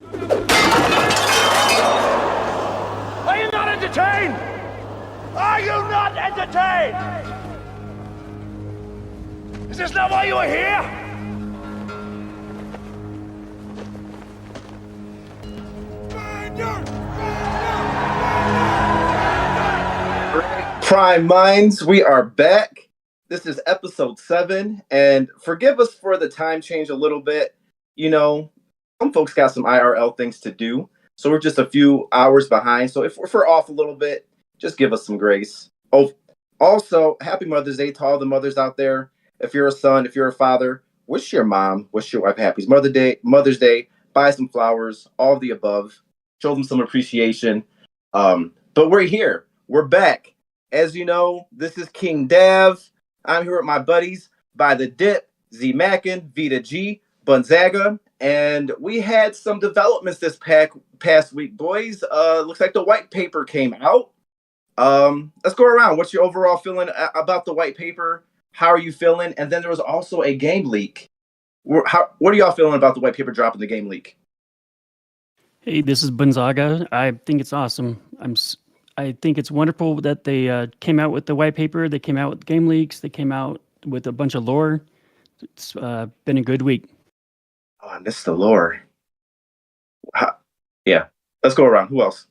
Are you not entertained? Are you not entertained? Is this not why you are here? Prime Minds, we are back. This is episode 7, and forgive us for the time change a little bit. You know, some folks got some IRL things to do, so we're just a few hours behind. So if we're off a little bit, just give us some grace. Oh, also, happy Mother's Day to all the mothers out there. If you're a son, if you're a father, wish your mom, wish your wife happy Mother's Day. Buy some flowers, all of the above. Show them some appreciation. But we're here. We're back. As you know, this is King Dav. I'm here with my buddies by the Dip, Z Mackin, Vita G, Bunzaga, and we had some developments this past week, boys. Looks like the white paper came out. Let's go around. What's your overall feeling about the white paper? How are you feeling? And then there was also a game leak. What are y'all feeling about the white paper dropping the game leak? Hey, this is Bunzaga. I think it's awesome. I think it's wonderful that they came out with the white paper. They came out with game leaks. They came out with a bunch of lore. It's been a good week. Oh, I missed the lore. Yeah, let's go around. Who else?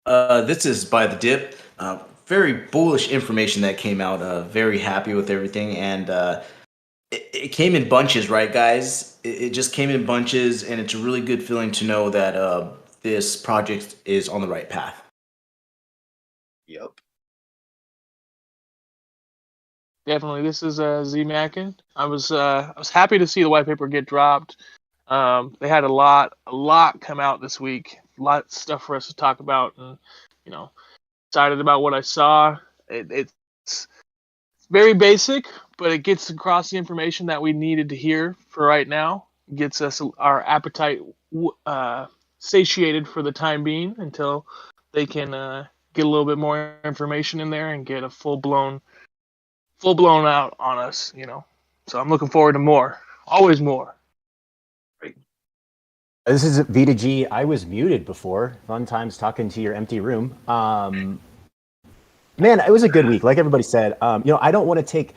This is by the Dip. Very bullish information that came out. Very happy with everything, and it came in bunches, right, guys? It just came in bunches, and it's a really good feeling to know that this project is on the right path. Yep. Definitely, this is Z Mackin. I was happy to see the white paper get dropped. They had a lot come out this week. A lot of stuff for us to talk about, and excited about what I saw. It's very basic, but it gets across the information that we needed to hear for right now. It gets us our appetite satiated for the time being until they can get a little bit more information in there and get a full blown out on us. So I'm looking forward to more. Always more. This is Vita G. I was muted before. Fun times talking to your empty room. Man, it was a good week. Like everybody said, I don't want to take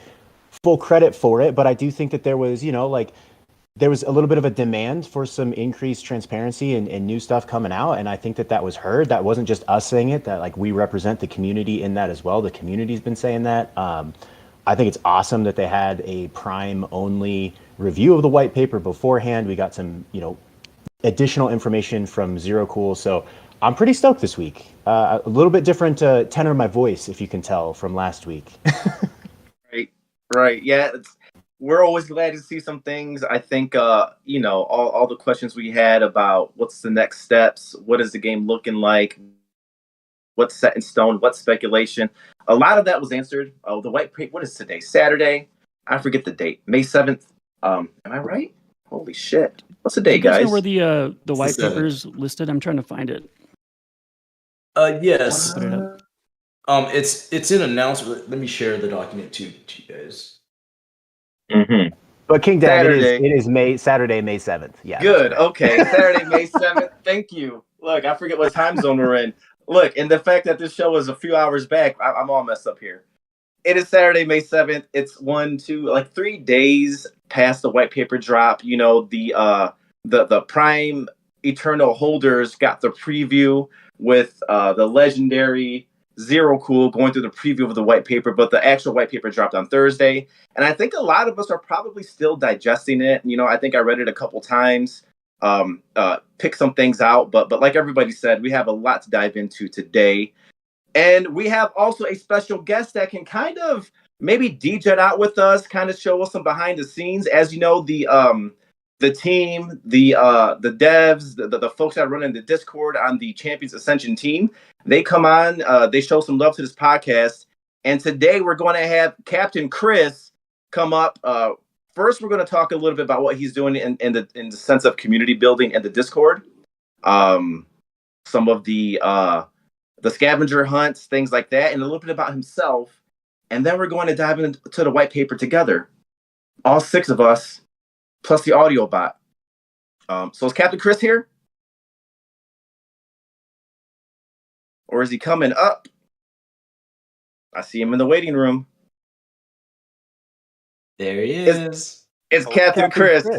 full credit for it, but I do think that there was, there was a little bit of a demand for some increased transparency and new stuff coming out. And I think that was heard. That wasn't just us saying it, that we represent the community in that as well. The community's been saying that. I think it's awesome that they had a Prime only review of the white paper beforehand. We got some, additional information from Zero Cool. So I'm pretty stoked this week. A little bit different tenor of my voice, if you can tell from last week. Right. Yeah. We're always glad to see some things. I think, all the questions we had about what's the next steps, what is the game looking like, what's set in stone, what's speculation. A lot of that was answered. Oh, the white paper, what is today? Saturday? I forget the date. May 7th. Am I right? Holy shit. What's the date, guys? Do you guys know where the white paper is listed? I'm trying to find it. Yes. Put it up. It's an announcement. Let me share the document to you guys. Mm-hmm. But King Dad, it is Saturday, May 7th. Yeah. Good. Okay. Saturday, May 7th. Thank you. Look, I forget what time zone we're in. Look, and the fact that this show is a few hours back, I'm all messed up here. It is Saturday, May 7th. It's 3 days past the white paper drop. The Prime Eternal holders got the preview with the legendary Zero Cool going through the preview of the white paper, but the actual white paper dropped on Thursday. And I think a lot of us are probably still digesting it. I think I read it a couple times, pick some things out, but like everybody said, we have a lot to dive into today. And we have also a special guest that can kind of maybe DJ out with us, kind of show us some behind the scenes. As you know, the team, the devs, the folks that are running the Discord on the Champions Ascension team, they come on, they show some love to this podcast. And today we're going to have Captain Chris come up. First, we're going to talk a little bit about what he's doing in the sense of community building and the Discord. Some of the scavenger hunts, things like that, and a little bit about himself. And then we're going to dive into the white paper together. All 6 of us, plus the audio bot. So is Captain Chris here? Or is he coming up? I see him in the waiting room. There he is. It's Oh, Captain Chris.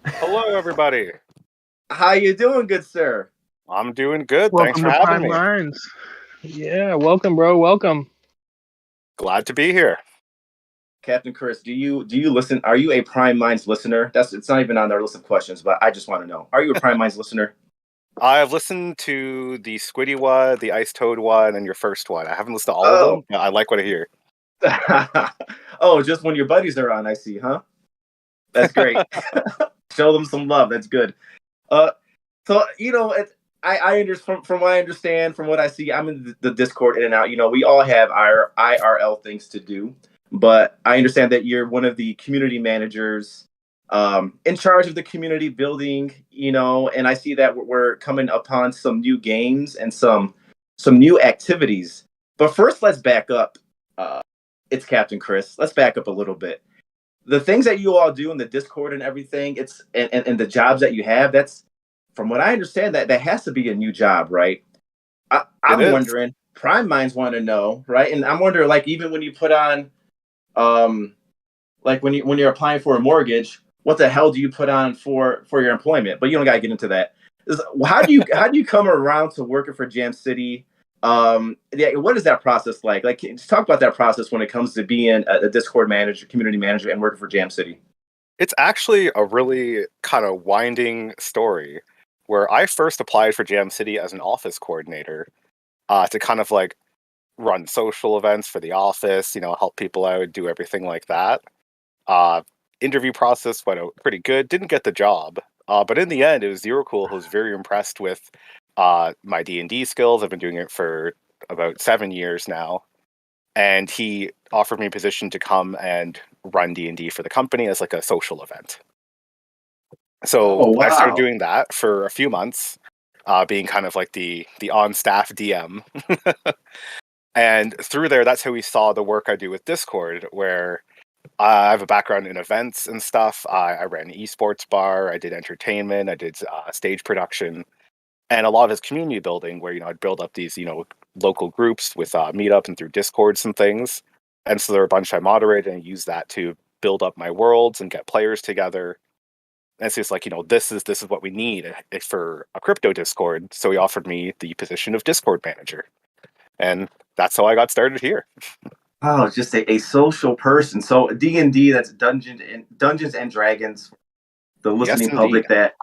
Hello, everybody. How you doing, good sir? I'm doing good. Thanks Welcome for to having Prime me. Minds. Yeah, welcome, bro. Welcome. Glad to be here. Captain Chris, do you listen? Are you a Prime Minds listener? It's not even on our list of questions, but I just want to know. Are you a Prime Minds listener? I've listened to the Squiddy one, the Ice Toad one, and your first one. I haven't listened to all of them, but I like what I hear. Oh, just when your buddies are on, I see, huh? That's great. Show them some love. That's good. So I understand from what I understand, from what I see, I'm in the Discord in and out. We all have our IRL things to do, but I understand that you're one of the community managers, in charge of the community building. And I see that we're coming upon some new games and some new activities. But first, let's back up. It's Captain Chris. Let's back up a little bit. The things that you all do in the Discord and everything, it's and the jobs that you have, that's, from what I understand, that has to be a new job, right? I'm wondering, Prime Minds want to know, right? And I'm wondering, like, even when you put on, like when you're applying for a mortgage, what the hell do you put on for your employment? But you don't got to get into that. How do you come around to working for Jam City? What is that process like? Like, just talk about that process when it comes to being a Discord manager, community manager, and working for Jam City. It's actually a really kind of winding story where I first applied for Jam City as an office coordinator, to kind of like run social events for the office, help people out, do everything like that. Interview process went out pretty good. Didn't get the job, but in the end, it was Zero Cool who was very impressed with my D&D skills. I've been doing it for about 7 years now, and he offered me a position to come and run D&D for the company as like a social event. So I started doing that for a few months, being kind of like the on-staff DM. And through there, that's how we saw the work I do with Discord, where I have a background in events and stuff. I ran an esports bar, I did entertainment, I did stage production, and a lot of his community building, where I'd build up these local groups with meetup and through Discords and things. And so there were a bunch I moderated and used that to build up my worlds and get players together. And it's just like, this is what we need for a crypto Discord. So he offered me the position of Discord manager, and that's how I got started here. Oh, just a social person. So D&D, that's Dungeons and Dragons. The listening public that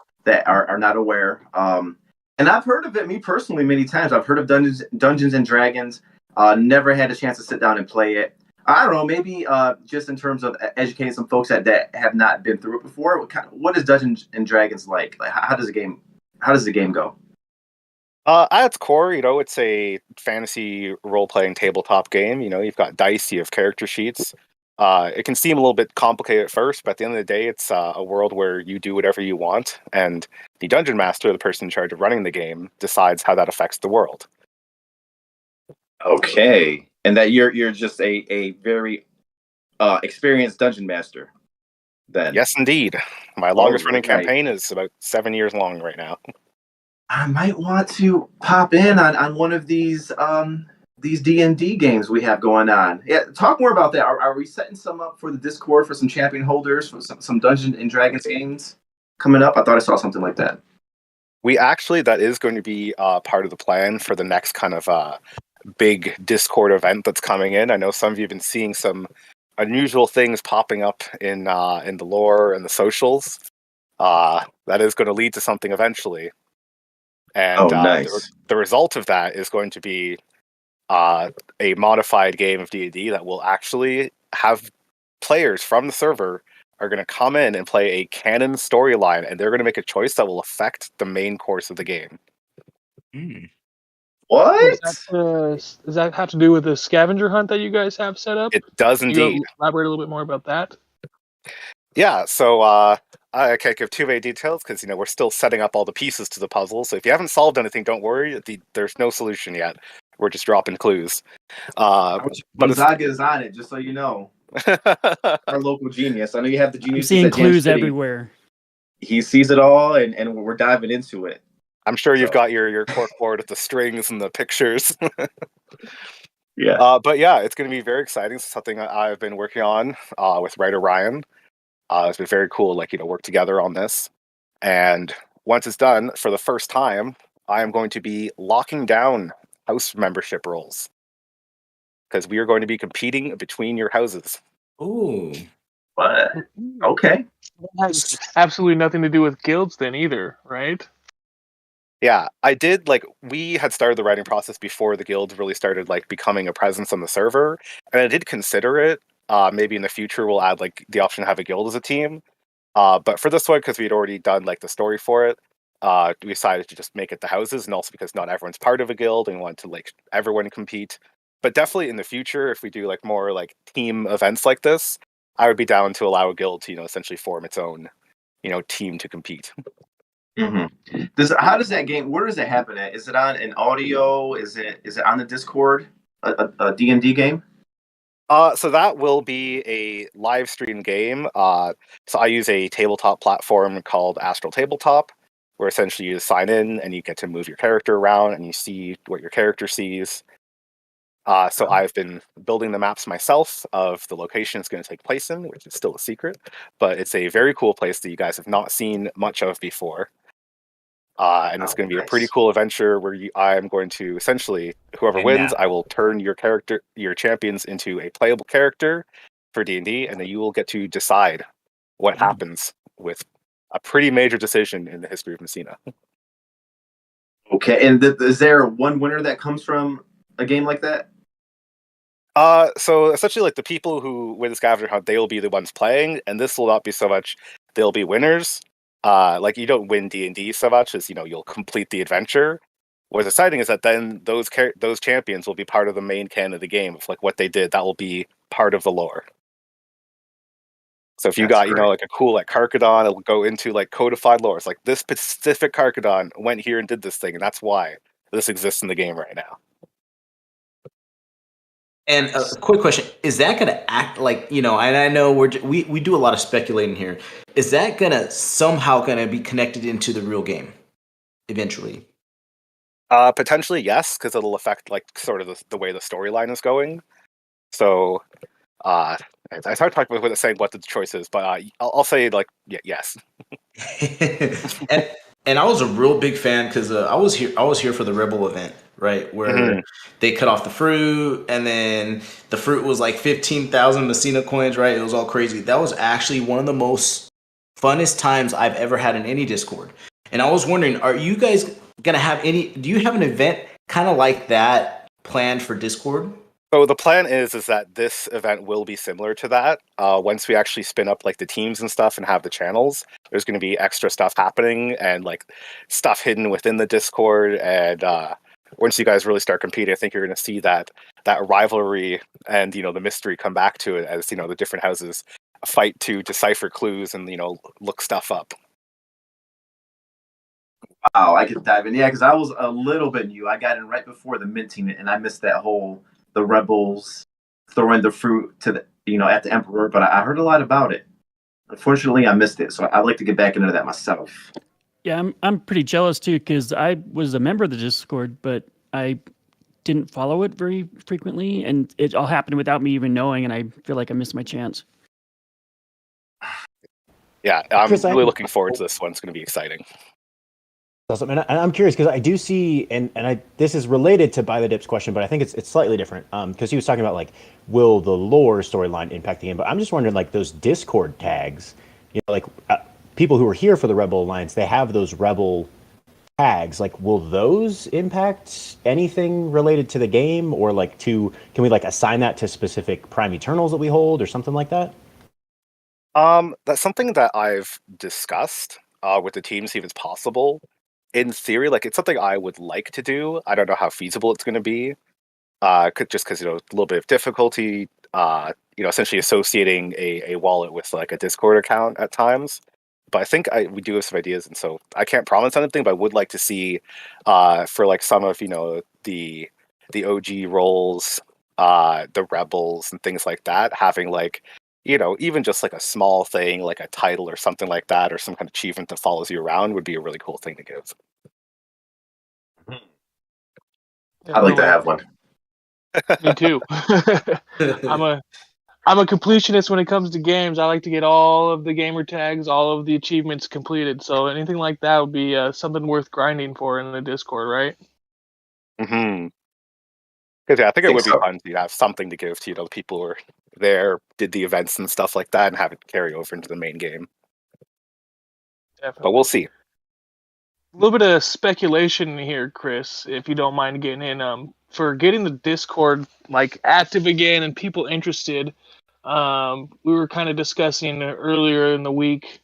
are not aware. And I've heard of it, me personally, many times. I've heard of Dungeons and Dragons. Never had a chance to sit down and play it. I don't know, maybe just in terms of educating some folks that have not been through it before. What is Dungeons and Dragons like? Like, how does the game go? At its core, it's a fantasy role-playing tabletop game. You've got dice, you have character sheets. It can seem a little bit complicated at first, but at the end of the day, it's a world where you do whatever you want, and the dungeon master, the person in charge of running the game, decides how that affects the world. Okay, and that you're just a very experienced dungeon master, then. Yes, indeed. My longest running campaign is about 7 years long right now. I might want to pop in on one of these D&D games we have going on. Yeah, talk more about that. Are we setting some up for the Discord for some champion holders for some Dungeons and Dragons games coming up? I thought I saw something like that. That is going to be part of the plan for the next kind of big Discord event that's coming in. I know some of you have been seeing some unusual things popping up in the lore and the socials. That is going to lead to something eventually. And nice. The result of that is going to be a modified game of D&D that will actually have players from the server are going to come in and play a canon storyline, and they're going to make a choice that will affect the main course of the game. What? Does that have to do with the scavenger hunt that you guys have set up? It does Can indeed. you elaborate a little bit more about that? Yeah, so I can't give too many details because we're still setting up all the pieces to the puzzle. So if you haven't solved anything, don't worry. There's no solution yet. We're just dropping clues. Gonzaga is on it, just so you know. Our local genius. I know you have the genius. I'm seeing clues everywhere. He sees it all, and we're diving into it. I'm sure you've So. got your cork board with the strings and the pictures. Yeah. But yeah, it's going to be very exciting. It's something I've been working on with writer Ryan. It's been very cool, like, work together on this. And once it's done, for the first time, I am going to be locking down house membership roles because we are going to be competing between your houses. Ooh. But okay. That has absolutely nothing to do with guilds then either, right? Yeah, we had started the writing process before the guild really started like becoming a presence on the server, and I did consider it. Maybe in the future we'll add like the option to have a guild as a team. But for this one, because we'd already done like the story for it, we decided to just make it the houses, and also because not everyone's part of a guild and we want to like everyone compete. But definitely in the future, if we do like more like team events like this, I would be down to allow a guild to essentially form its own team to compete. Mm-hmm. How does that game? Where does it happen at? Is it on an audio? Is it on the Discord? A D&D game? So that will be a live stream game. So I use a tabletop platform called Astral Tabletop, where essentially you just sign in and you get to move your character around and you see what your character sees. So I've been building the maps myself of the location it's going to take place in, which is still a secret, but it's a very cool place that you guys have not seen much of before. And it's going to be a pretty cool adventure where I'm going to essentially, whoever wins, I will turn your champions into a playable character for D&D, and then you will get to decide what happens with a pretty major decision in the history of Messina. Okay, and is there one winner that comes from a game like that? So essentially, like the people who win the scavenger hunt, they will be the ones playing, and this will not be so much they'll be winners. Like you don't win D&D so much as you'll complete the adventure. What's exciting is that then those champions will be part of the main canon of the game. If like what they did, that will be part of the lore. So if you got like a cool like Karkadon, it'll go into like codified lore. It's like this specific Karkadon went here and did this thing, and that's why this exists in the game right now. And a quick question: is that going to act like And I know we do a lot of speculating here. Is that somehow going to be connected into the real game eventually? Potentially yes, because it'll affect like sort of the way the storyline is going. So it's hard to talk about saying what the choice is, but I'll say like yes. and I was a real big fan because I was here for the Rebel event, right, where they cut off the fruit, and then the fruit was like 15,000 Messina coins, right? It was all crazy. That was actually one of the most funnest times I've ever had in any Discord. And I was wondering, are you guys gonna have do you have an event kind of like that planned for Discord? So the plan is that this event will be similar to that. Once we actually spin up like the teams and stuff and have the channels, there's going to be extra stuff happening and like stuff hidden within the Discord. And once you guys really start competing, I think you're going to see that rivalry and the mystery come back to it as the different houses fight to decipher clues and look stuff up. Wow, I could dive in. Yeah, because I was a little bit new. I got in right before the minting, and I missed that whole the rebels throwing the fruit to the at the emperor. But I heard a lot about it. Unfortunately, I missed it, so I'd like to get back into that myself. Yeah, I'm pretty jealous too because I was a member of the Discord, but I didn't follow it very frequently, and it all happened without me even knowing, and I feel like I missed my chance. Yeah, I'm Chris, really looking forward to this one. It's going to be exciting. Awesome. And I'm curious because I do see, this is related to By the Dip's question, but I think it's slightly different because he was talking about like, will the lore storyline impact the game? But I'm just wondering, like those Discord tags, like people who are here for the Rebel Alliance, they have those Rebel tags. Like, will those impact anything related to the game, or like can we like assign that to specific Prime Eternals that we hold or something like that? That's something that I've discussed with the team, see if it's possible. In theory, like it's something I would like to do. I don't know how feasible it's going to be. Just because a little bit of difficulty. Essentially associating a wallet with like a Discord account at times. But I think we do have some ideas, and so I can't promise anything. But I would like to see for like some of the OG roles, the rebels and things like that, having like even just like a small thing, like a title or something like that, or some kind of achievement that follows you around would be a really cool thing to give. I'd like to Definitely. have one. Me too. I'm a completionist when it comes to games. I like to get all of the gamer tags, all of the achievements completed. So anything like that would be something worth grinding for in the Discord, right? Mm-hmm. Because I think it Think would be so. fun to have something to give to the people who are there, did the events and stuff like that, and have it carry over into the main game. But Definitely. we'll see. A little bit of speculation here, Chris, if you don't mind getting in. For getting the Discord like active again and people interested, we were kind of discussing earlier in the week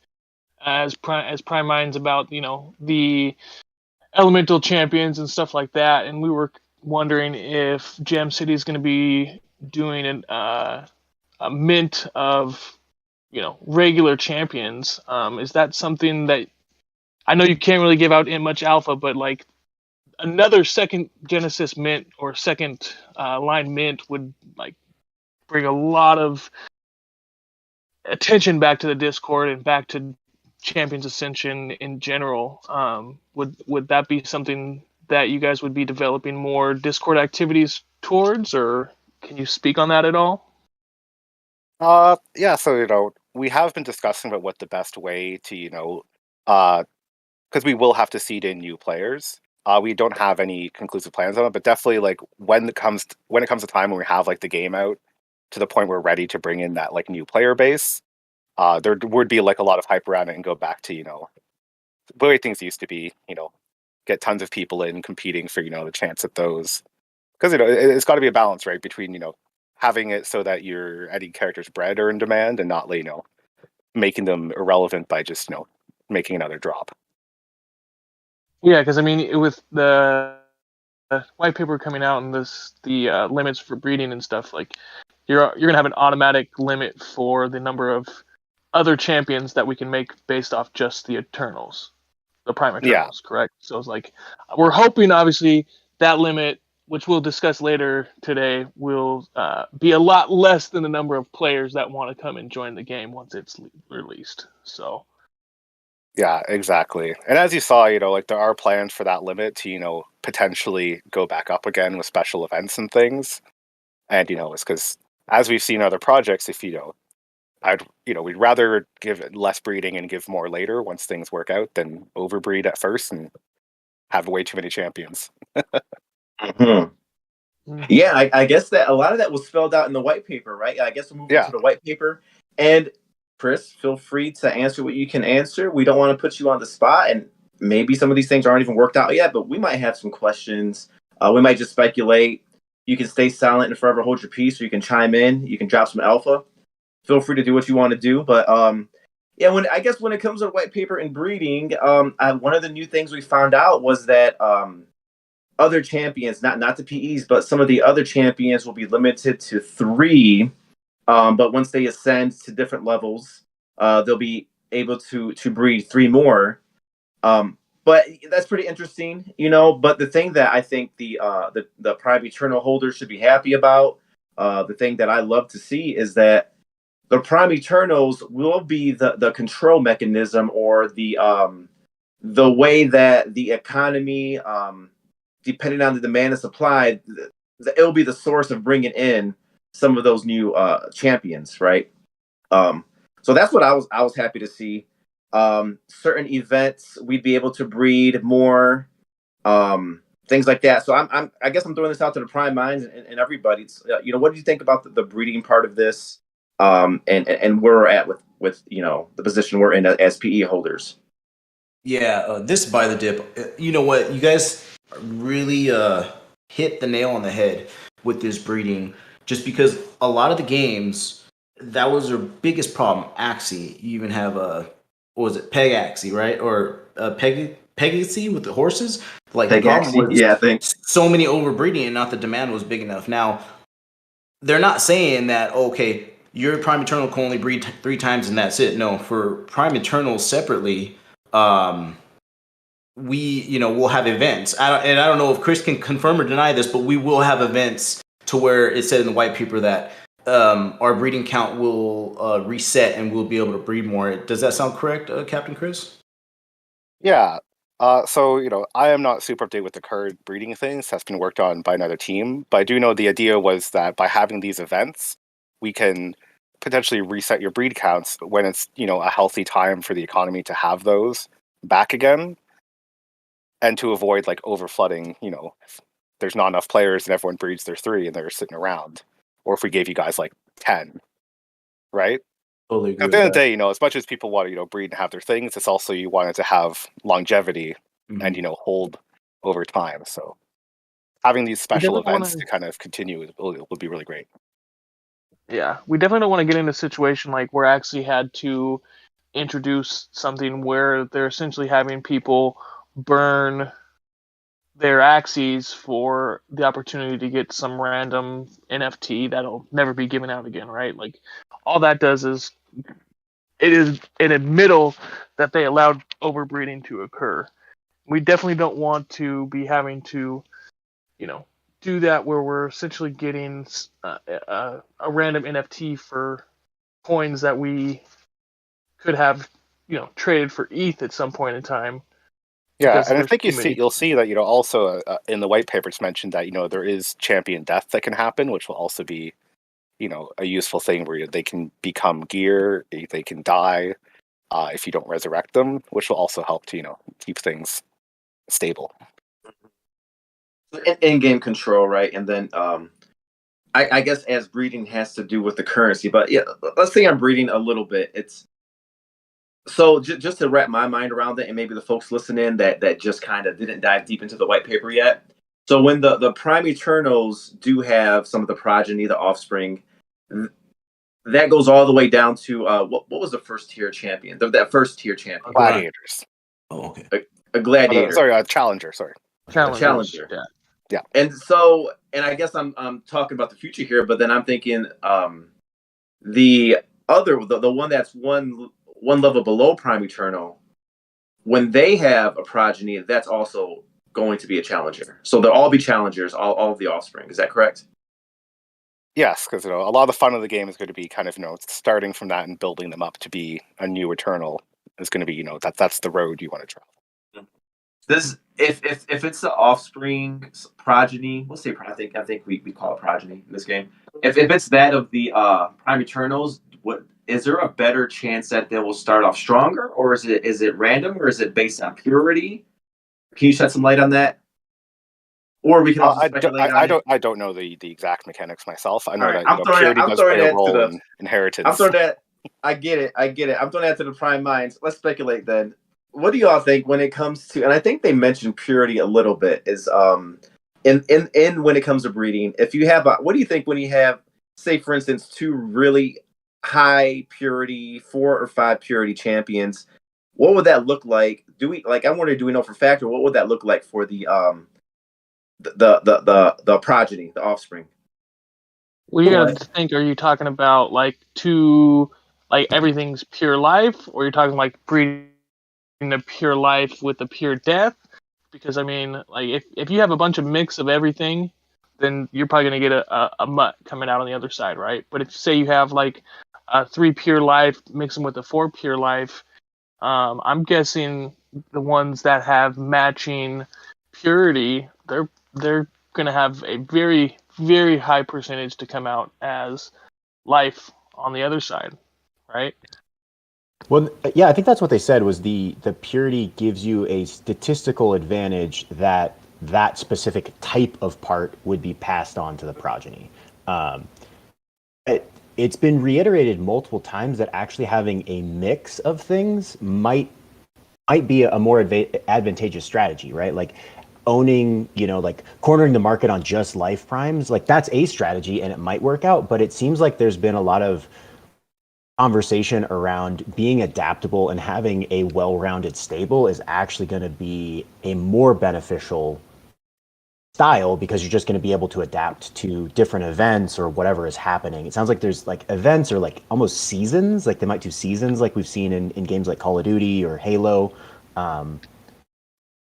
as Prime Minds about the elemental champions and stuff like that, and we were wondering if Gem City is going to be doing a mint of regular champions. Is that something that I know you can't really give out in much alpha, but like another second Genesis mint or second line mint would like bring a lot of attention back to the Discord and back to Champions Ascension in general. Would that be something that you guys would be developing more Discord activities towards, or can you speak on that at all? Yeah, so we have been discussing about what the best way to because we will have to seed in new players. We don't have any conclusive plans on it, but definitely like when it comes to time when we have like the game out to the point we're ready to bring in that like new player base, there would be like a lot of hype around it and go back to the way things used to be. Get tons of people in competing for the chance at those, because it's got to be a balance, right, between having it so that your any characters bred are in demand and not making them irrelevant by just making another drop. Yeah, because I mean, with the white paper coming out and the limits for breeding and stuff, like you're gonna have an automatic limit for the number of other champions that we can make based off just the Eternals, the Prime Eternals, correct? So it's like we're hoping, obviously, that limit, which we'll discuss later today, will be a lot less than the number of players that want to come and join the game once it's released. So. Yeah, exactly. And as you saw, like there are plans for that limit to, potentially go back up again with special events and things. And, it's because as we've seen other projects, if we'd rather give it less breeding and give more later once things work out than overbreed at first and have way too many champions. Yeah, I guess that a lot of that was spelled out in the white paper, right? I guess we'll move into the white paper. And Chris, feel free to answer what you can answer. We don't want to put you on the spot, and maybe some of these things aren't even worked out yet, but we might have some questions. We might just speculate. You can stay silent and forever hold your peace, or you can chime in. You can drop some alpha. Feel free to do what you want to do. But yeah, when it comes to white paper and breeding, one of the new things we found out was that other champions, not the PEs, but some of the other champions will be limited to 3. But once they ascend to different levels, they'll be able to breed 3 more. But that's pretty interesting, But the thing that I think the Prime Eternal holders should be happy about, the thing that I love to see is that the Prime Eternals will be the control mechanism, or the way that the economy, depending on the demand and supply, it'll be the source of bringing in some of those new champions, right? So that's what I was happy to see. Certain events we'd be able to breed more, things like that. So I guess I'm throwing this out to the Prime Minds and everybody. It's, what do you think about the breeding part of this, and where we're at with the position we're in as PE holders? Yeah, this by the dip. You know what? You guys really hit the nail on the head with this breeding. Just because a lot of the games, that was their biggest problem. Axie, you even have what was it, Peg Axie, right? Or Pegaxie with the horses. Like the problem was, I think so many overbreeding and not the demand was big enough. Now, they're not saying that, okay, your Prime Eternal can only breed 3 times and that's it. No, for Prime Eternal separately, we'll have events. I don't know if Chris can confirm or deny this, but we will have events to where it said in the white paper that our breeding count will reset and we'll be able to breed more. Does that sound correct, Captain Chris? Yeah. So, I am not super updated with the current breeding things. That's been worked on by another team. But I do know the idea was that by having these events, we can potentially reset your breed counts when it's, a healthy time for the economy to have those back again. And to avoid like overflooding, if there's not enough players and everyone breeds their 3 and they're sitting around. Or if we gave you guys like 10, right? Totally agree At the with end of the that. day, as much as people want to, breed and have their things, it's also you want it to have longevity and, hold over time. So having these We special definitely don't events want to kind of continue would be really great. Yeah, we definitely don't want to get in a situation like we're actually had to introduce something where they're essentially having people burn their axes for the opportunity to get some random NFT that'll never be given out again, right? Like all that does is it is an admittal that they allowed overbreeding to occur. We definitely don't want to be having to, do that where we're essentially getting a random NFT for coins that we could have, traded for ETH at some point in time. Yeah, Because and I there's think too many. you'll see that also in the white paper it's mentioned that there is champion death that can happen, which will also be a useful thing where they can become gear, they can die if you don't resurrect them, which will also help to keep things stable. In-game control, right? And then I guess as breeding has to do with the currency, but yeah, let's say I'm breeding a little bit. It's so just to wrap my mind around it, and maybe the folks listening that just kind of didn't dive deep into the white paper yet. So when the prime eternals do have some of the progeny, the offspring, that goes all the way down to what was the first tier champion? That first tier champion, Gladiators. Oh, okay. a gladiator, Sorry, challenger. Sorry. Challenger. Yeah. And I guess I'm talking about the future here, but then I'm thinking the one that's one level below Prime Eternal, when they have a progeny, that's also going to be a challenger. So they'll all be challengers, all of the offspring. Is that correct? Yes, because a lot of the fun of the game is going to be kind of starting from that and building them up to be a new Eternal. Is going to be that's the road you want to travel. This if it's the offspring progeny, we'll say I think we call it progeny in this game. If it's that of the Prime Eternals, what is there a better chance that they will start off stronger, or is it random, or is it based on purity? Can you shed some light on that? Or we can also speculate on it. I don't know the exact mechanics myself. I know Right, that purity does play a role in inheritance. I'm throwing that. I get it. I'm throwing that to the prime minds. Let's speculate then. What do y'all think when it comes to? And I think they mentioned purity a little bit. Is in when it comes to breeding, if you have what do you think when you have, say for instance, 2 really high purity, 4 or 5 purity champions? What would that look like? Do we know for a fact, or what would that look like for the progeny, the offspring? We got to think. Are you talking about like everything's pure life, or you're talking like breeding a pure life with a pure death? Because I mean, like if you have a bunch of mix of everything, then you're probably gonna get a mutt coming out on the other side, right? But if say you have like a 3 pure life, mix them with a 4 pure life, I'm guessing the ones that have matching purity, they're gonna have a very, very high percentage to come out as life on the other side, right? Well, yeah, I think that's what they said was the purity gives you a statistical advantage that specific type of part would be passed on to the progeny. It's been reiterated multiple times that actually having a mix of things might be a more advantageous strategy, right? Like owning, like cornering the market on just life primes, like that's a strategy and it might work out, but it seems like there's been a lot of conversation around being adaptable and having a well-rounded stable is actually going to be a more beneficial style because you're just going to be able to adapt to different events or whatever is happening. It sounds like there's like events or like almost seasons, like they might do seasons like we've seen in games like Call of Duty or Halo. A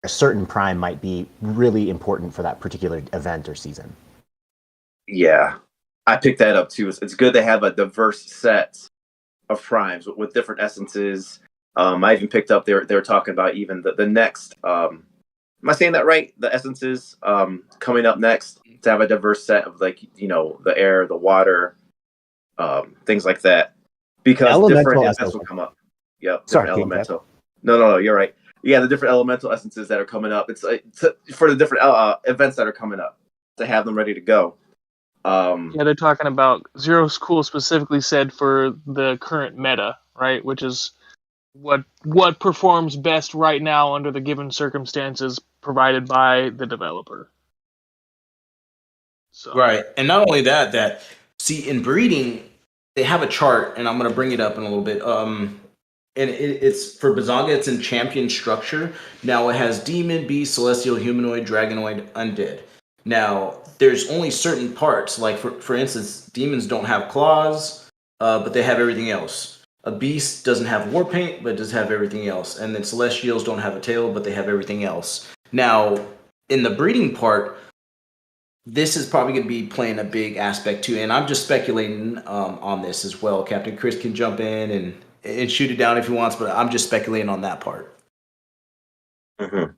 certain prime might be really important for that particular event or season. Yeah, I picked that up too. It's good to have a diverse set of primes with different essences, I even picked up they're talking about even the next. Am I saying that right? The essences coming up next to have a diverse set of like the air, the water, things like that, because different Elemental events will essence. come up. Yep, Sorry, different King Dev. elemental. No, you're right. Yeah, the different elemental essences that are coming up. It's for the different events that are coming up to have them ready to go. Yeah, they're talking about Zero Cool specifically said for the current meta, right? Which is what performs best right now under the given circumstances provided by the developer. So Right. And not only that see in breeding, they have a chart, and I'm gonna bring it up in a little bit. And it's for Bazaga, it's in champion structure. Now it has demon, beast, celestial, humanoid, dragonoid, undead. Now there's only certain parts, like for instance, demons don't have claws, but they have everything else. A beast doesn't have war paint, but does have everything else. And then celestials don't have a tail, but they have everything else. Now, in the breeding part, this is probably going to be playing a big aspect too. And I'm just speculating on this as well. Captain Chris can jump in and shoot it down if he wants, but I'm just speculating on that part. Mm-hmm.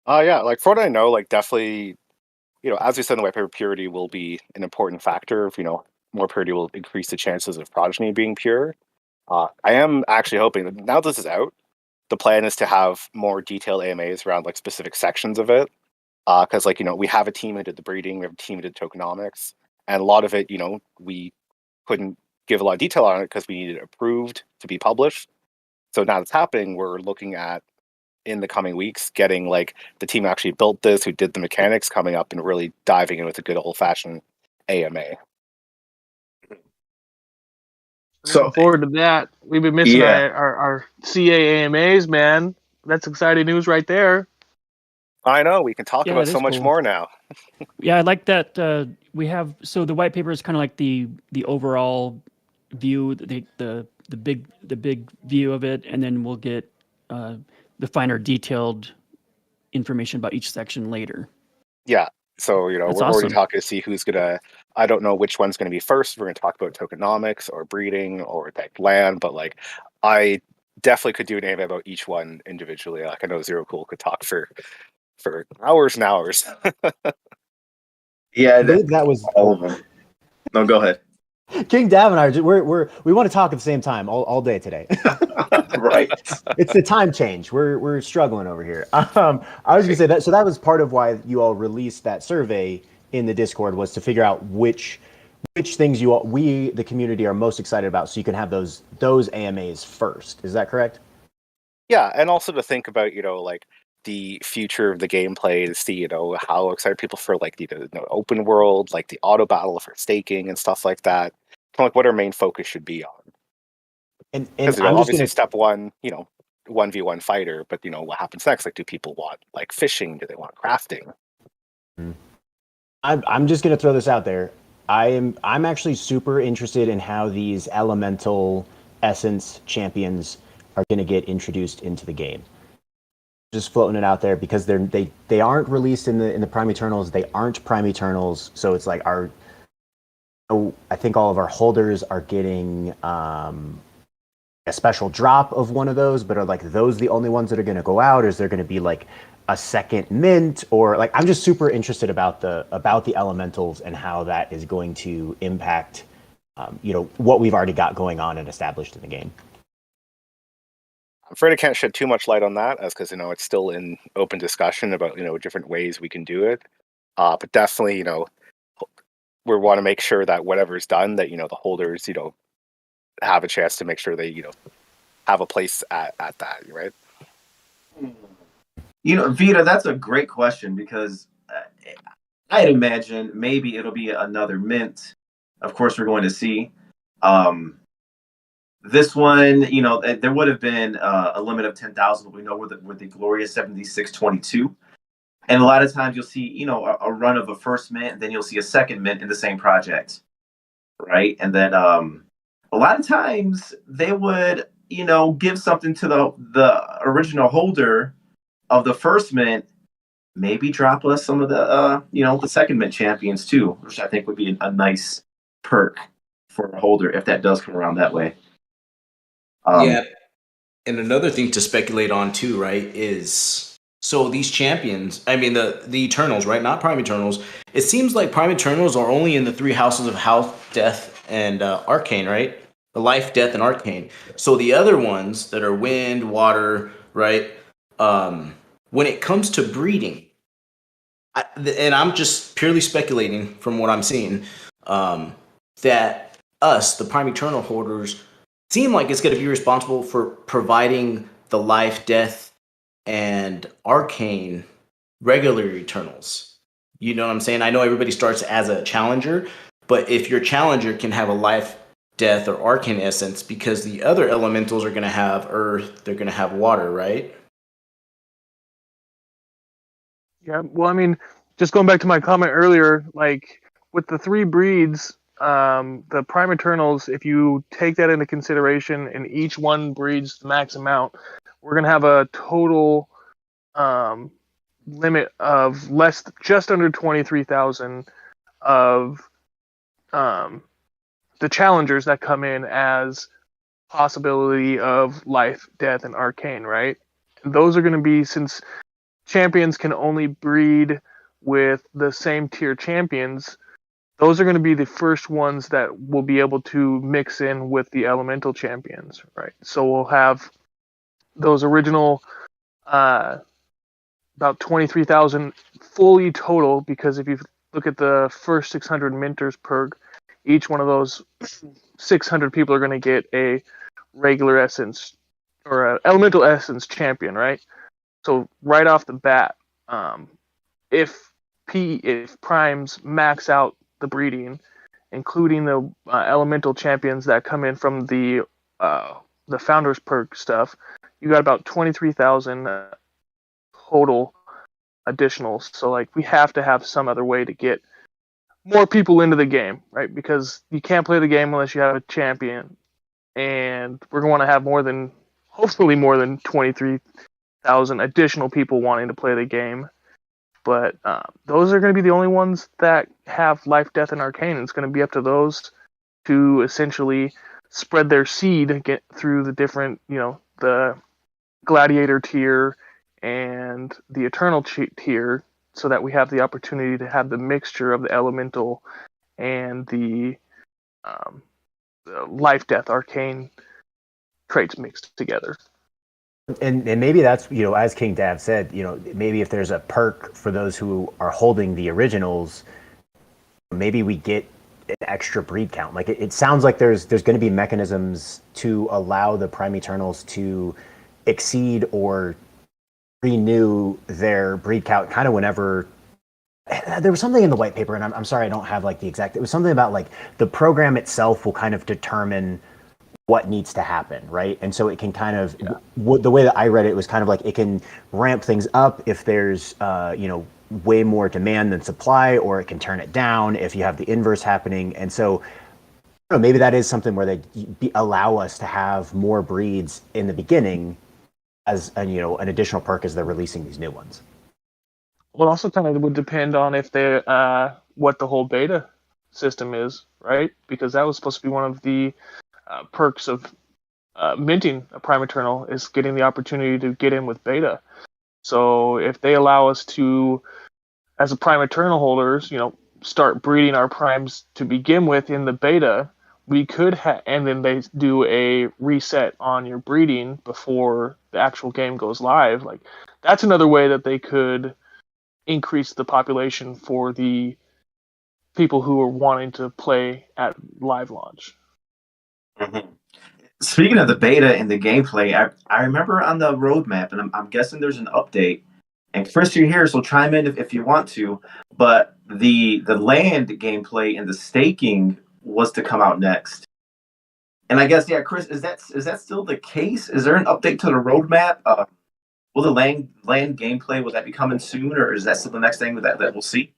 Yeah, like for what I know, like definitely, as we said in the white paper, purity will be an important factor. If more purity will increase the chances of progeny being pure. I am actually hoping that now this is out, the plan is to have more detailed AMAs around like specific sections of it. Because we have a team who did the breeding, we have a team who did tokenomics, and a lot of it, we couldn't give a lot of detail on it because we needed it approved to be published. So now that's happening, we're looking at in the coming weeks getting like the team who actually built this, who did the mechanics, coming up and really diving in with a good old fashioned AMA. looking forward to that. We've been missing Yeah. our CA AMAs, man. That's exciting news right there. I know, we can talk Yeah, about it so is much cool. more now. Yeah, I like that we have. So the white paper is kind of like the overall view, the big view of it, and then we'll get the finer detailed information about each section later. Yeah. So, That's we're already awesome. talking to see who's gonna. I don't know which one's gonna be first. We're gonna talk about tokenomics or breeding or like land, but like I definitely could do an AMA about each one individually. Like I know Zero Cool could talk for hours and hours. Yeah, I believe that was all of them. No, go ahead. King Dav and I we want to talk at the same time all day today. Right. It's the time change. We're struggling over here. I was gonna say that. So that was part of why you all released that survey in the Discord, was to figure out which things we the community are most excited about, so you can have those AMAs first. Is that correct? Yeah, and also to think about like the future of the gameplay, to see how excited people for like the open world, like the auto battle for staking and stuff like that. Kind of like what our main focus should be on. And Because I'm just obviously gonna step one, 1v1 fighter, but what happens next? Like, do people want like fishing? Do they want crafting? I'm just gonna throw this out there. I'm actually super interested in how these elemental essence champions are gonna get introduced into the game. Just floating it out there, because they aren't released in the Prime Eternals. They aren't Prime Eternals, so it's like I think all of our holders are getting a special drop of one of those, but are like those the only ones that are going to go out? Or is there going to be like a second mint? Or like, I'm just super interested about the elementals and how that is going to impact what we've already got going on and established in the game. I'm afraid I can't shed too much light on that, as because it's still in open discussion about different ways we can do it. But definitely we want to make sure that whatever's done, that the holders have a chance to make sure they have a place at that, right? Vita, that's a great question, because I'd imagine maybe it'll be another mint. Of course, we're going to see. This one, there would have been a limit of 10,000. We know with the Glorious 7622. And a lot of times you'll see, a run of a first mint, and then you'll see a second mint in the same project, right? And then a lot of times they would, give something to the original holder of the first mint, maybe drop us some of the, the second mint champions too, which I think would be a nice perk for a holder if that does come around that way. Yeah. And another thing to speculate on too, right, is so these champions, I mean the Eternals, right? Not Prime Eternals. It seems like Prime Eternals are only in the three houses of health, death, and arcane, right? The life, death, and arcane. So the other ones that are wind, water, right? When it comes to breeding, and I'm just purely speculating from what I'm seeing, that us, the Prime Eternal holders, seem like it's going to be responsible for providing the life, death, and arcane regular Eternals. You know what I'm saying? I know everybody starts as a challenger, but if your challenger can have a life, death, or arcane essence, because the other elementals are going to have earth, they're going to have water, right? Yeah, well, I mean, just going back to my comment earlier, like with the three breeds, the Prime Eternals, if you take that into consideration and each one breeds the max amount, we're gonna have a total um, limit of just under 23,000 of um, the challengers that come in as possibility of life, death, and arcane, right? And those are going to be, since champions can only breed with the same tier champions, those are going to be the first ones that will be able to mix in with the elemental champions, right? So we'll have those original about 23,000 fully total, because if you look at the first 600 minters perk, each one of those 600 people are going to get a regular essence or an elemental essence champion, right? So right off the bat, if if primes max out the breeding, including the elemental champions that come in from the founders perk stuff, you got about 23,000 total additionals. So like we have to have some other way to get more people into the game, right? Because you can't play the game unless you have a champion, and we're going to have hopefully more than 23,000 additional people wanting to play the game. But those are going to be the only ones that have life, death, and arcane. And it's going to be up to those to essentially spread their seed, get through the different, the gladiator tier and the eternal tier, so that we have the opportunity to have the mixture of the elemental and the life, death, arcane traits mixed together. And maybe that's, as King Dav said, maybe if there's a perk for those who are holding the originals, maybe we get an extra breed count. Like it sounds like there's going to be mechanisms to allow the Prime Eternals to exceed or renew their breed count kind of whenever. There was something in the white paper, and I'm sorry I don't have like the exact. It was something about like the program itself will kind of determine what needs to happen, right? And so it can kind of, the way that I read it was kind of like it can ramp things up if there's, way more demand than supply, or it can turn it down if you have the inverse happening. And so maybe that is something where they allow us to have more breeds in the beginning as an additional perk as they're releasing these new ones. Well, it also kind of would depend on if they what the whole beta system is, right? Because that was supposed to be one of the perks of minting a Prime Eternal, is getting the opportunity to get in with beta. So if they allow us to, as a Prime Eternal holders, start breeding our primes to begin with in the beta, we could and then they do a reset on your breeding before the actual game goes live. Like that's another way that they could increase the population for the people who are wanting to play at live launch. Mm-hmm. Speaking of the beta and the gameplay, I remember on the roadmap, and I'm guessing there's an update. And Chris, you're here, so chime in if you want to. But the land gameplay and the staking was to come out next. And I guess, yeah, Chris, is that still the case? Is there an update to the roadmap? Will the land gameplay, will that be coming soon, or is that still the next thing that we'll see?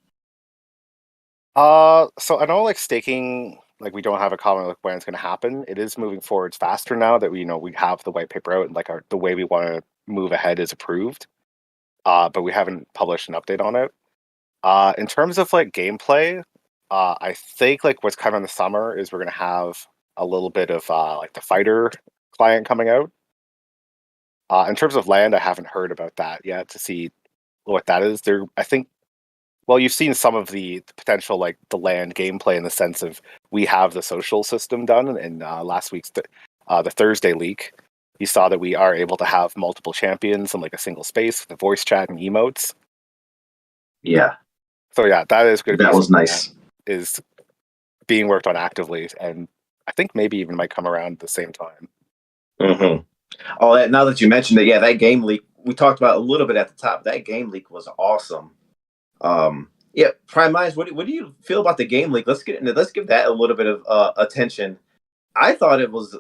So I know like staking, like we don't have a comment like when it's going to happen. It is moving forwards faster now that we have the white paper out and like the way we want to move ahead is approved. But we haven't published an update on it. In terms of like gameplay, I think like what's coming in the summer is we're going to have a little bit of like the fighter client coming out. In terms of land, I haven't heard about that yet to see what that is. I think. Well, you've seen some of the potential, like the land gameplay in the sense of we have the social system done in last week's the Thursday leak. You saw that we are able to have multiple champions in like a single space with the voice chat and emotes. Yeah, So yeah, that is going to be that was something nice. that is being worked on actively, and I think maybe even might come around at the same time. Mm-hmm. Oh, now that you mentioned it, yeah, that game leak we talked about a little bit at the top. That game leak was awesome. Yeah, Prime Minds, what do you feel about the game leak? Let's give that a little bit of attention. I thought it was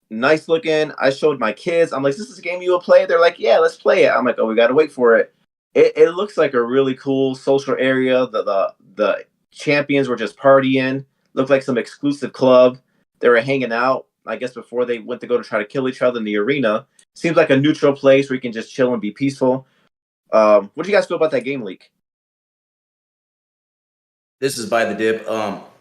nice looking. I showed my kids. I'm like, "This is a game you will play?" They're like, "Yeah, let's play it." I'm like, "Oh, we got to wait for it." It looks like a really cool social area. The champions were just partying. Looked like some exclusive club. They were hanging out, I guess, before they went to go to try to kill each other in the arena. Seems like a neutral place where you can just chill and be peaceful. What do you guys feel about that game leak? This is by the dip.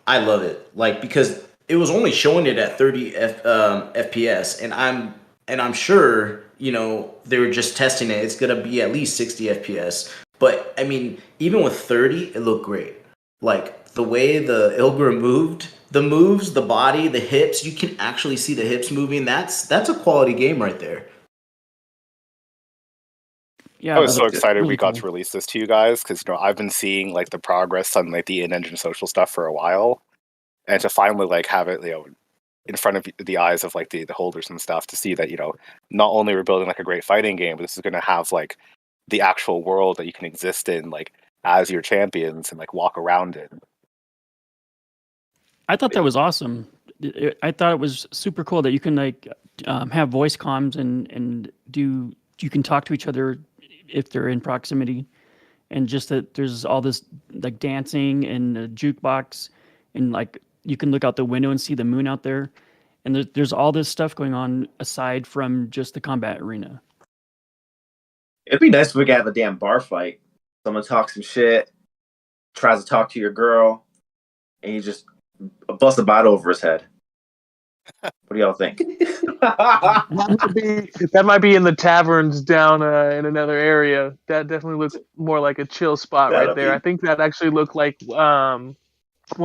I love it, like because it was only showing it at 30 FPS, and I'm sure they were just testing it. It's gonna be at least 60 FPS. But I mean, even with 30, it looked great. Like the way the Ilgrim moved, the moves, the body, the hips, you can actually see the hips moving. That's a quality game right there. Yeah, I was so excited really we got cool. to release this to you guys because I've been seeing like the progress on like the in-engine social stuff for a while, and to finally like have it in front of the eyes of like the holders and stuff to see that not only we're building like a great fighting game, but this is going to have like the actual world that you can exist in like as your champions and like walk around in. I thought that was awesome. I thought it was super cool that you can like have voice comms and you can talk to each other if they're in proximity, and just that there's all this like dancing and a jukebox, and like you can look out the window and see the moon out there, and there's all this stuff going on aside from just the combat arena. It'd be nice if we could have a damn bar fight. Someone talks some shit, tries to talk to your girl, and you just bust a bottle over his head. What do y'all think? That might be in the taverns down in another area. That definitely looks more like a chill spot right there. I think that actually looked like one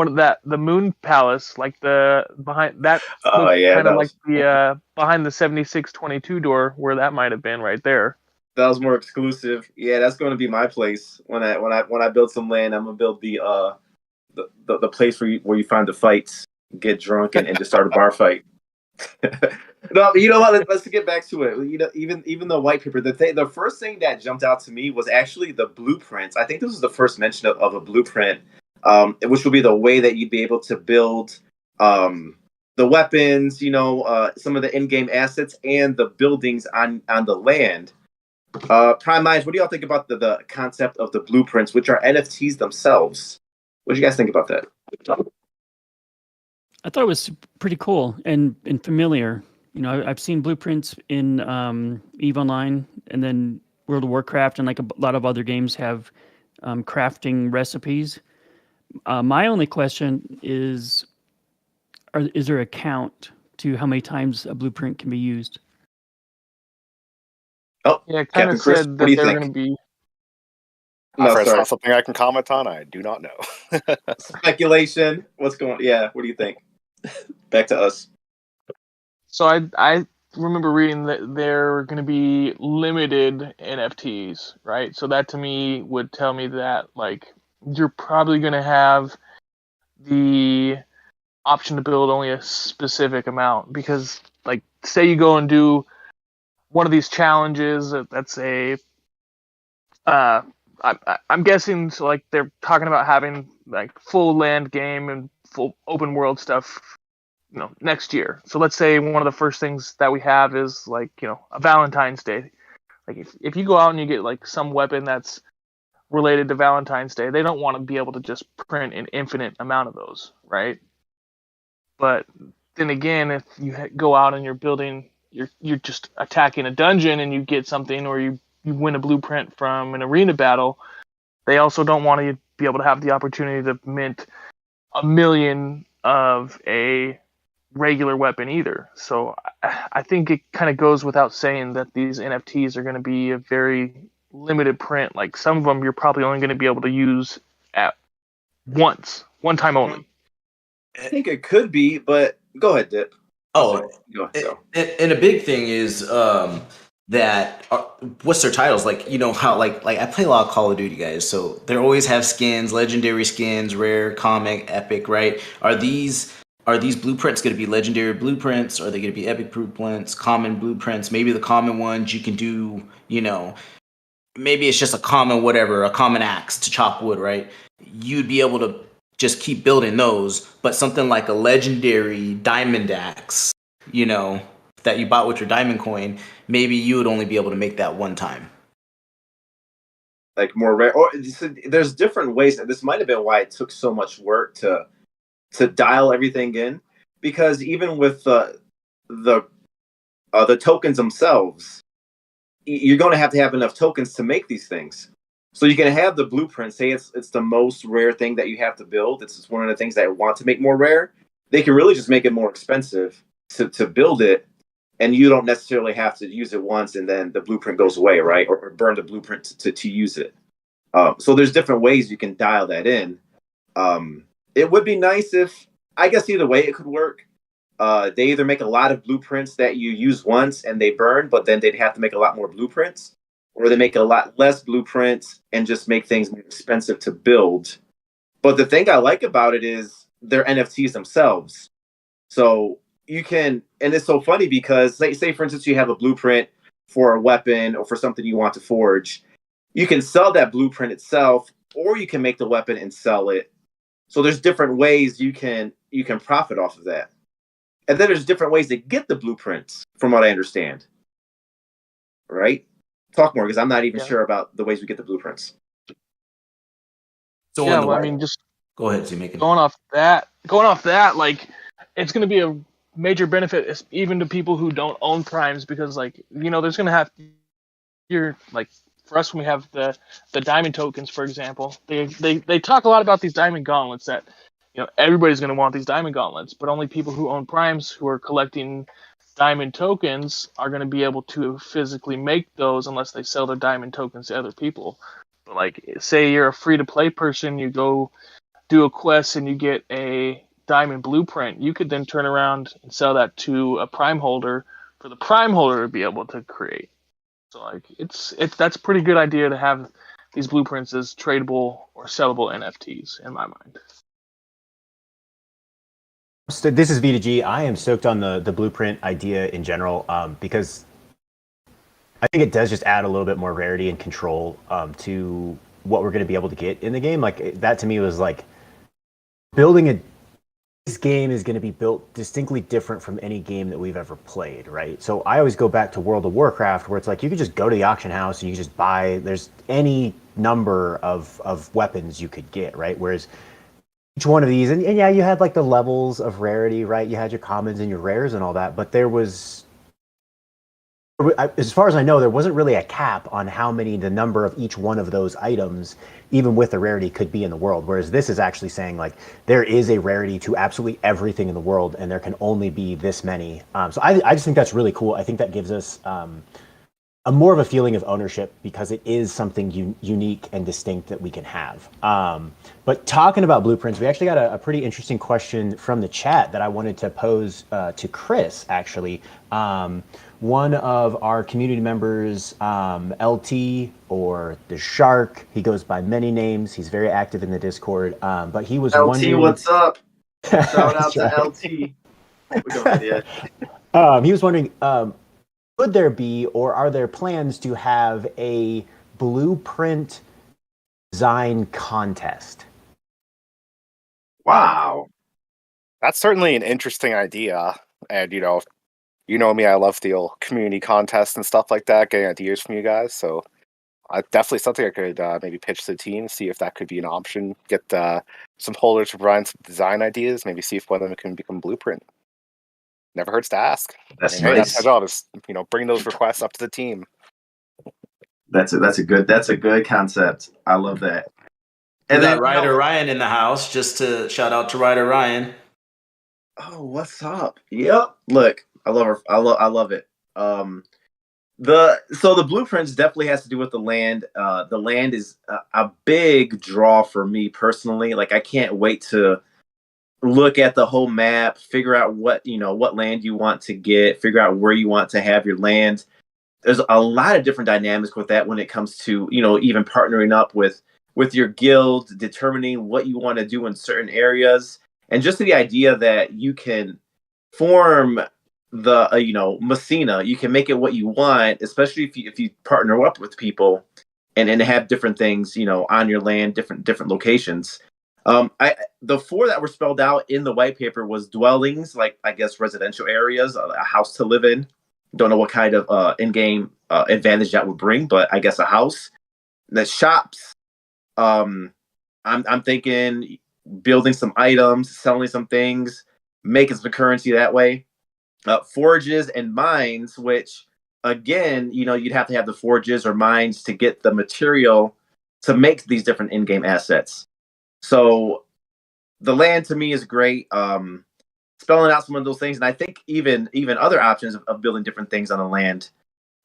of the Moon Palace, like the behind that. Oh yeah, kind of that like was the behind the 7622 door where that might have been right there. that was more exclusive. Yeah, that's going to be my place when I build some land. I'm gonna build the place where you find the fights, get drunk, and just start a bar fight. No, you know what? Let's get back to it. Even the white paper. The first thing that jumped out to me was actually the blueprints. I think this was the first mention of a blueprint, which will be the way that you'd be able to build the weapons. Some of the in-game assets and the buildings on the land. Prime Minds, what do y'all think about the concept of the blueprints, which are NFTs themselves? What do you guys think about that? I thought it was pretty cool and familiar. I've seen blueprints in EVE Online, and then World of Warcraft, and like a lot of other games have crafting recipes. My only question is there a count to how many times a blueprint can be used? Oh, Yeah, it kind Captain of Chris, said what do that you they're think? going to be. No, It's sorry. not something I can comment on. I do not know. Speculation. What's going? Yeah. What do you think? Back to us. So I remember reading that there are going to be limited NFTs, right? So that to me would tell me that like you're probably going to have the option to build only a specific amount, because like say you go and do one of these challenges that's a I'm guessing, so like they're talking about having like full land game and full open world stuff next year. So let's say one of the first things that we have is like a Valentine's Day. Like if you go out and you get like some weapon that's related to Valentine's Day, they don't want to be able to just print an infinite amount of those, right? But then again, if you go out and you're building, you're just attacking a dungeon and you get something, or you win a blueprint from an arena battle, they also don't want to be able to have the opportunity to mint 1 million of a regular weapon either. So I think it kind of goes without saying that these NFTs are going to be a very limited print. Like some of them, you're probably only going to be able to use at one time only. I think it could be, but go ahead, Dip. Oh, Go ahead, so. and a big thing is that what's their titles? Like, you know how like I play a lot of Call of Duty, guys. So they always have skins, legendary skins, rare, comic, epic, right? Are these blueprints going to be legendary blueprints? Are they going to be epic blueprints, common blueprints? Maybe the common ones you can do, you know, maybe it's just a common axe to chop wood, right? You'd be able to just keep building those, but something like a legendary diamond axe, you know, that you bought with your diamond coin, maybe you would only be able to make that one time. Like more rare, or there's different ways. This might have been why it took so much work to dial everything in, because even with the tokens themselves, you're going to have enough tokens to make these things. So you can have the blueprint. Say it's the most rare thing that you have to build. It's one of the things that I want to make more rare. They can really just make it more expensive to build it, and you don't necessarily have to use it once and then the blueprint goes away, right? Or burn the blueprint to use it. So there's different ways you can dial that in. It would be nice if, I guess either way it could work. They either make a lot of blueprints that you use once and they burn, but then they'd have to make a lot more blueprints, or they make a lot less blueprints and just make things more expensive to build. But the thing I like about it is they're NFTs themselves. So you can, and it's so funny because say for instance, you have a blueprint for a weapon or for something you want to forge. You can sell that blueprint itself, or you can make the weapon and sell it. So there's different ways you can profit off of that. And then there's different ways to get the blueprints, from what I understand. Right? Talk more, because I'm not even sure about the ways we get the blueprints. So yeah, well, I mean, just go ahead, Z-Making. Going off that, like, it's going to be a major benefit even to people who don't own primes, because, like, you know, there's going to have like, for us, when we have the diamond tokens, for example, they talk a lot about these diamond gauntlets that, you know, everybody's going to want these diamond gauntlets, but only people who own primes who are collecting diamond tokens are going to be able to physically make those unless they sell their diamond tokens to other people. But, like, say you're a free-to-play person, you go do a quest and you get a diamond blueprint, you could then turn around and sell that to a prime holder for the prime holder to be able to create. So, like, it's that's a pretty good idea to have these blueprints as tradable or sellable NFTs in my mind. So this is V2G. I am stoked on the blueprint idea in general, because I think it does just add a little bit more rarity and control to what we're going to be able to get in the game. Like, that to me was like building this game is going to be built distinctly different from any game that we've ever played, right? So I always go back to World of Warcraft, where it's like you could just go to the auction house and you just buy, there's any number of weapons you could get, right? Whereas each one of these, and yeah, you had like the levels of rarity, right? You had your commons and your rares and all that, but there was, as far as I know, there wasn't really a cap on the number of each one of those items, even with the rarity, could be in the world. Whereas this is actually saying, like, there is a rarity to absolutely everything in the world, and there can only be this many. So I just think that's really cool. I think that gives us a more of a feeling of ownership, because it is something unique and distinct that we can have. But talking about blueprints, we actually got a pretty interesting question from the chat that I wanted to pose to Chris, actually. One of our community members, LT, or the Shark, he goes by many names. He's very active in the Discord. But he was wondering... LT, what's up? Shout out to LT. Go ahead, yeah. He was wondering, could there be, or are there plans to have a blueprint design contest? Wow. That's certainly an interesting idea. And, you know me, I love the old community contests and stuff like that, getting ideas from you guys. So definitely something I could maybe pitch to the team, see if that could be an option. Get some holders to provide some design ideas, maybe see if one of them can become blueprint. Never hurts to ask. That's nice. That's my job is, bring those requests up to the team. That's a good concept. I love that. And then Ryder Ryan in the house, just to shout out to Ryder Ryan. Oh, what's up? Yep. Look, I love her. I love it. The blueprints definitely has to do with the land. The land is a big draw for me personally. Like I can't wait to look at the whole map, figure out what land you want to get, figure out where you want to have your land. There's a lot of different dynamics with that when it comes to even partnering up with your guild, determining what you want to do in certain areas, and just the idea that you can form the Messina. You can make it what you want, especially if you partner up with people and have different things on your land, different locations. I The four that were spelled out in the white paper was dwellings, like I guess residential areas, a house to live in. Don't know what kind of in-game advantage that would bring, but I guess a house. The shops. I'm thinking building some items, selling some things, making some currency that way. Forges and mines, which again, you'd have to have the forges or mines to get the material to make these different in-game assets. So the land to me is great. Spelling out some of those things, and I think even other options of building different things on the land.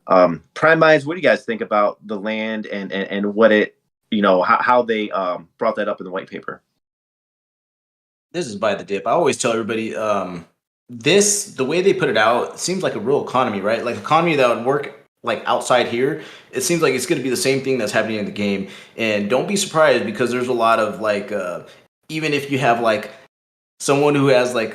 Prime mines. What do you guys think about the land and what it how they brought that up in the white paper? This is by the dip. I always tell everybody, the way they put it out seems like a real economy, right? Like economy that would work like outside here. It seems like it's going to be the same thing that's happening in the game. And don't be surprised because there's a lot of like, even if you have like someone who has like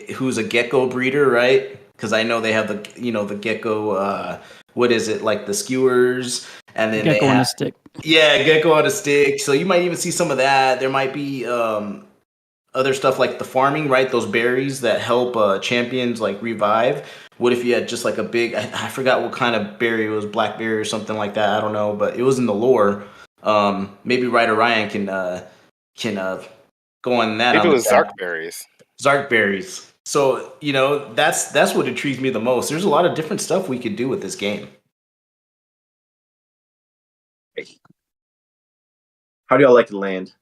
who's a gecko breeder, right? Because I know they have the gecko. What is it, like the skewers, and then Gecko they on a have stick. yeah, gecko on a stick. So you might even see some of that. There might be other stuff like the farming, right? Those berries that help champions like revive. What if you had just like a big, I forgot what kind of berry it was, blackberry or something like that. I don't know, but it was in the lore. Maybe Ryder Ryan can go on that Maybe on it the was chat. Zark berries. Zark berries. So that's what intrigues me the most. There's a lot of different stuff we could do with this game. How do y'all like the land?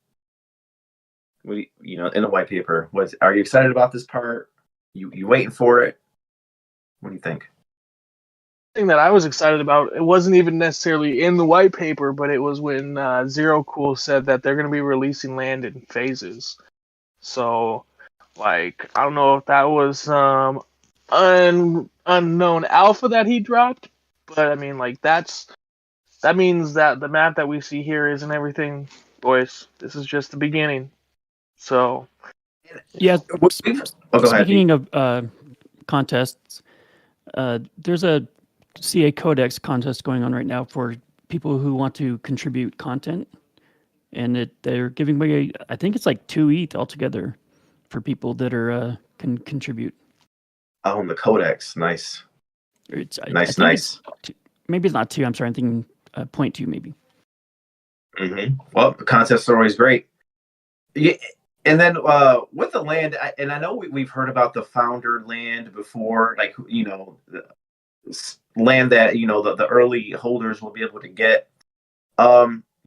In the white paper, are you excited about this part? You waiting for it? What do you think? Thing that I was excited about, it wasn't even necessarily in the white paper, but it was when Zero Cool said that they're going to be releasing land in phases. So, like, I don't know if that was unknown alpha that he dropped, but I mean, like, that means that the map that we see here isn't everything, boys. This is just the beginning. So, Yeah. Oh, go ahead. Speaking of contests, there's a CA Codex contest going on right now for people who want to contribute content, and they're giving away, I think it's like 2 ETH altogether for people that are can contribute. Oh, the Codex, nice. I Nice. think it's maybe it's not 2. I'm sorry, I'm thinking 0.2 maybe. Well, the contest story is great. Yeah, and then with the land, I know we've heard about the founder land before, like land that the early holders will be able to get.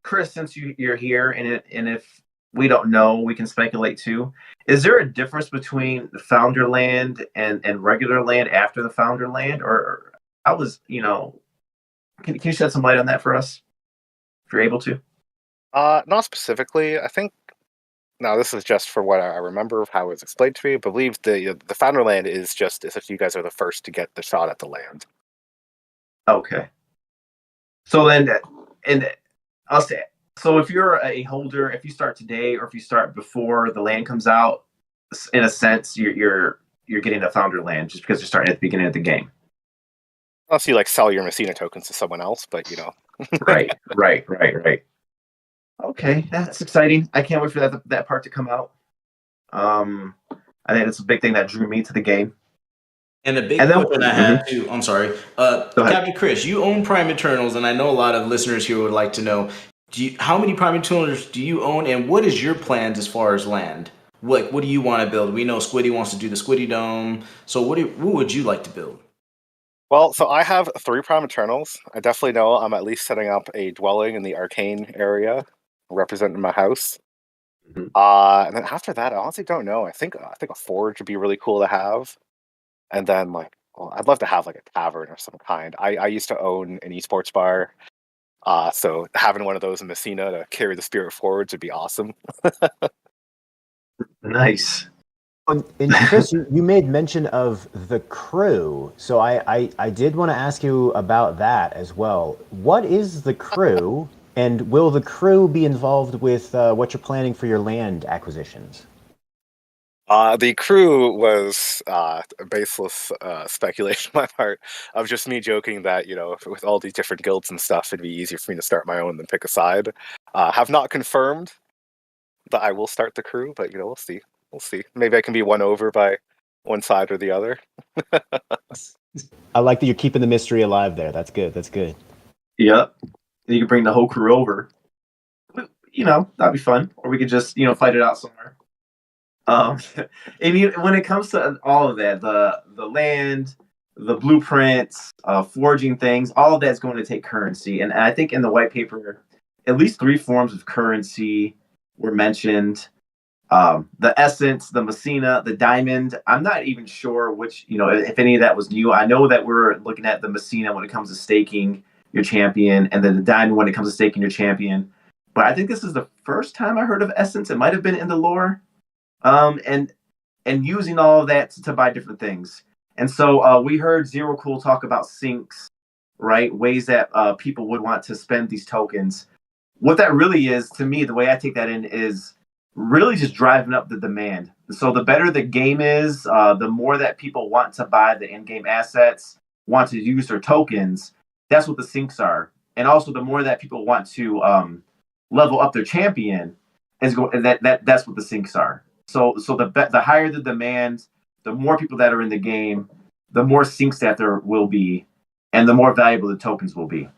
Chris, since you're here, and if we don't know, we can speculate too. Is there a difference between the founder land and regular land after the founder land, or how was can you shed some light on that for us if you're able to? Not specifically. I think. Now, this is just for what I remember of how it was explained to me. I believe the Founderland is just as if you guys are the first to get the shot at the land. Okay. So then, and I'll say, so if you're a holder, if you start today or if you start before the land comes out, in a sense, you're getting a founder land just because you're starting at the beginning of the game. Unless you like sell your Messina tokens to someone else, but Right. Okay, that's exciting. I can't wait for that part to come out. I think it's a big thing that drew me to the game. And the big And then- question I have too, I'm sorry, Go ahead. Captain Chris, you own Prime Eternals, and I know a lot of listeners here would like to know, how many Prime Eternals do you own, and what is your plans as far as land? What do you want to build? We know Squiddy wants to do the Squiddy Dome, so what would you like to build? Well, so I have 3 Prime Eternals. I definitely know I'm at least setting up a dwelling in the Arcane area, representing my house. And then after that, I honestly don't know. I think a forge would be really cool to have. And then like, well, I'd love to have like a tavern of some kind. I used to own an esports bar. So having one of those in Messina to carry the spirit forwards would be awesome. Nice. And Chris, you made mention of the crew. So I did want to ask you about that as well. What is the crew, and will the crew be involved with what you're planning for your land acquisitions? The crew was baseless speculation on my part of just me joking that, with all these different guilds and stuff, it'd be easier for me to start my own than pick a side. Have not confirmed that I will start the crew, but, we'll see. We'll see. Maybe I can be won over by one side or the other. I like that you're keeping the mystery alive there. That's good. That's good. Yep. You can bring the whole crew over. That'd be fun. Or we could just, fight it out somewhere. And when it comes to all of that, the land, the blueprints, forging things, all of that's going to take currency. And I think in the white paper, at least 3 forms of currency were mentioned. The essence, the Messina, the diamond. I'm not even sure which, if any of that was new. I know that we're looking at the Messina when it comes to staking your champion, and then the diamond when it comes to staking your champion. But I think this is the first time I heard of essence. It might have been in the lore. And using all of that to buy different things. And so we heard Zero Cool talk about sinks, right? Ways that people would want to spend these tokens. What that really is, to me, the way I take that in is really just driving up the demand. So the better the game is, the more that people want to buy the in-game assets, want to use their tokens. That's what the sinks are. And also the more that people want to level up their champion, that's what the sinks are. So the higher the demand, the more people that are in the game, the more sinks that there will be, and the more valuable the tokens will be.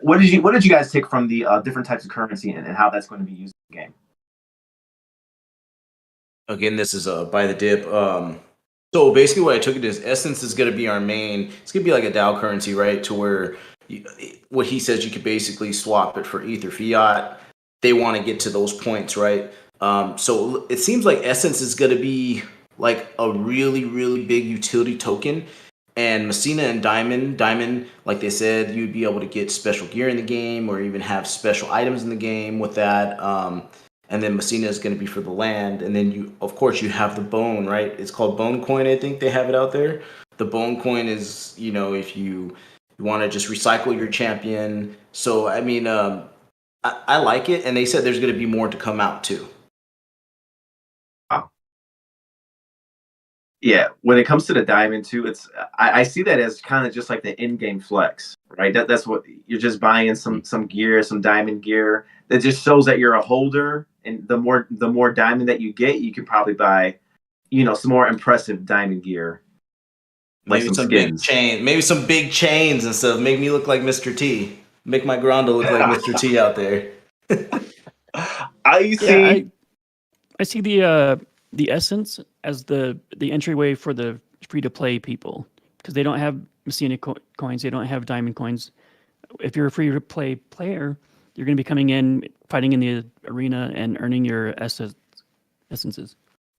What did you guys take from the different types of currency and how that's going to be used in the game? Again, this is by the dip. So basically, what I took it is Essence is going to be our main. It's going to be like a DAO currency, right? To where what he says you could basically swap it for Ether Fiat. They want to get to those points, right? So it seems like Essence is going to be like a really, really big utility token. And Messina and Diamond, like they said, you'd be able to get special gear in the game or even have special items in the game with that. And then Messina is going to be for the land. And then you have the bone, right? It's called Bone Coin. I think they have it out there. The Bone Coin is, if you want to just recycle your champion. So, I mean, I like it. And they said there's going to be more to come out too. Yeah, when it comes to the diamond too, I see that as kind of just like the in-game flex, right? That's what you're just buying some gear, some diamond gear that just shows that you're a holder, and the more diamond that you get, you can probably buy, some more impressive diamond gear, like Maybe some big skins. chain, maybe some big chains and stuff. Make me look like Mr. T. Make my Grondo look like Mr. T out there. I see. I see the essence as the entryway for the free to play people, because they don't have Messina coins, they don't have diamond coins. If you're a free to play player, you're going to be coming in, fighting in the arena, and earning your essences.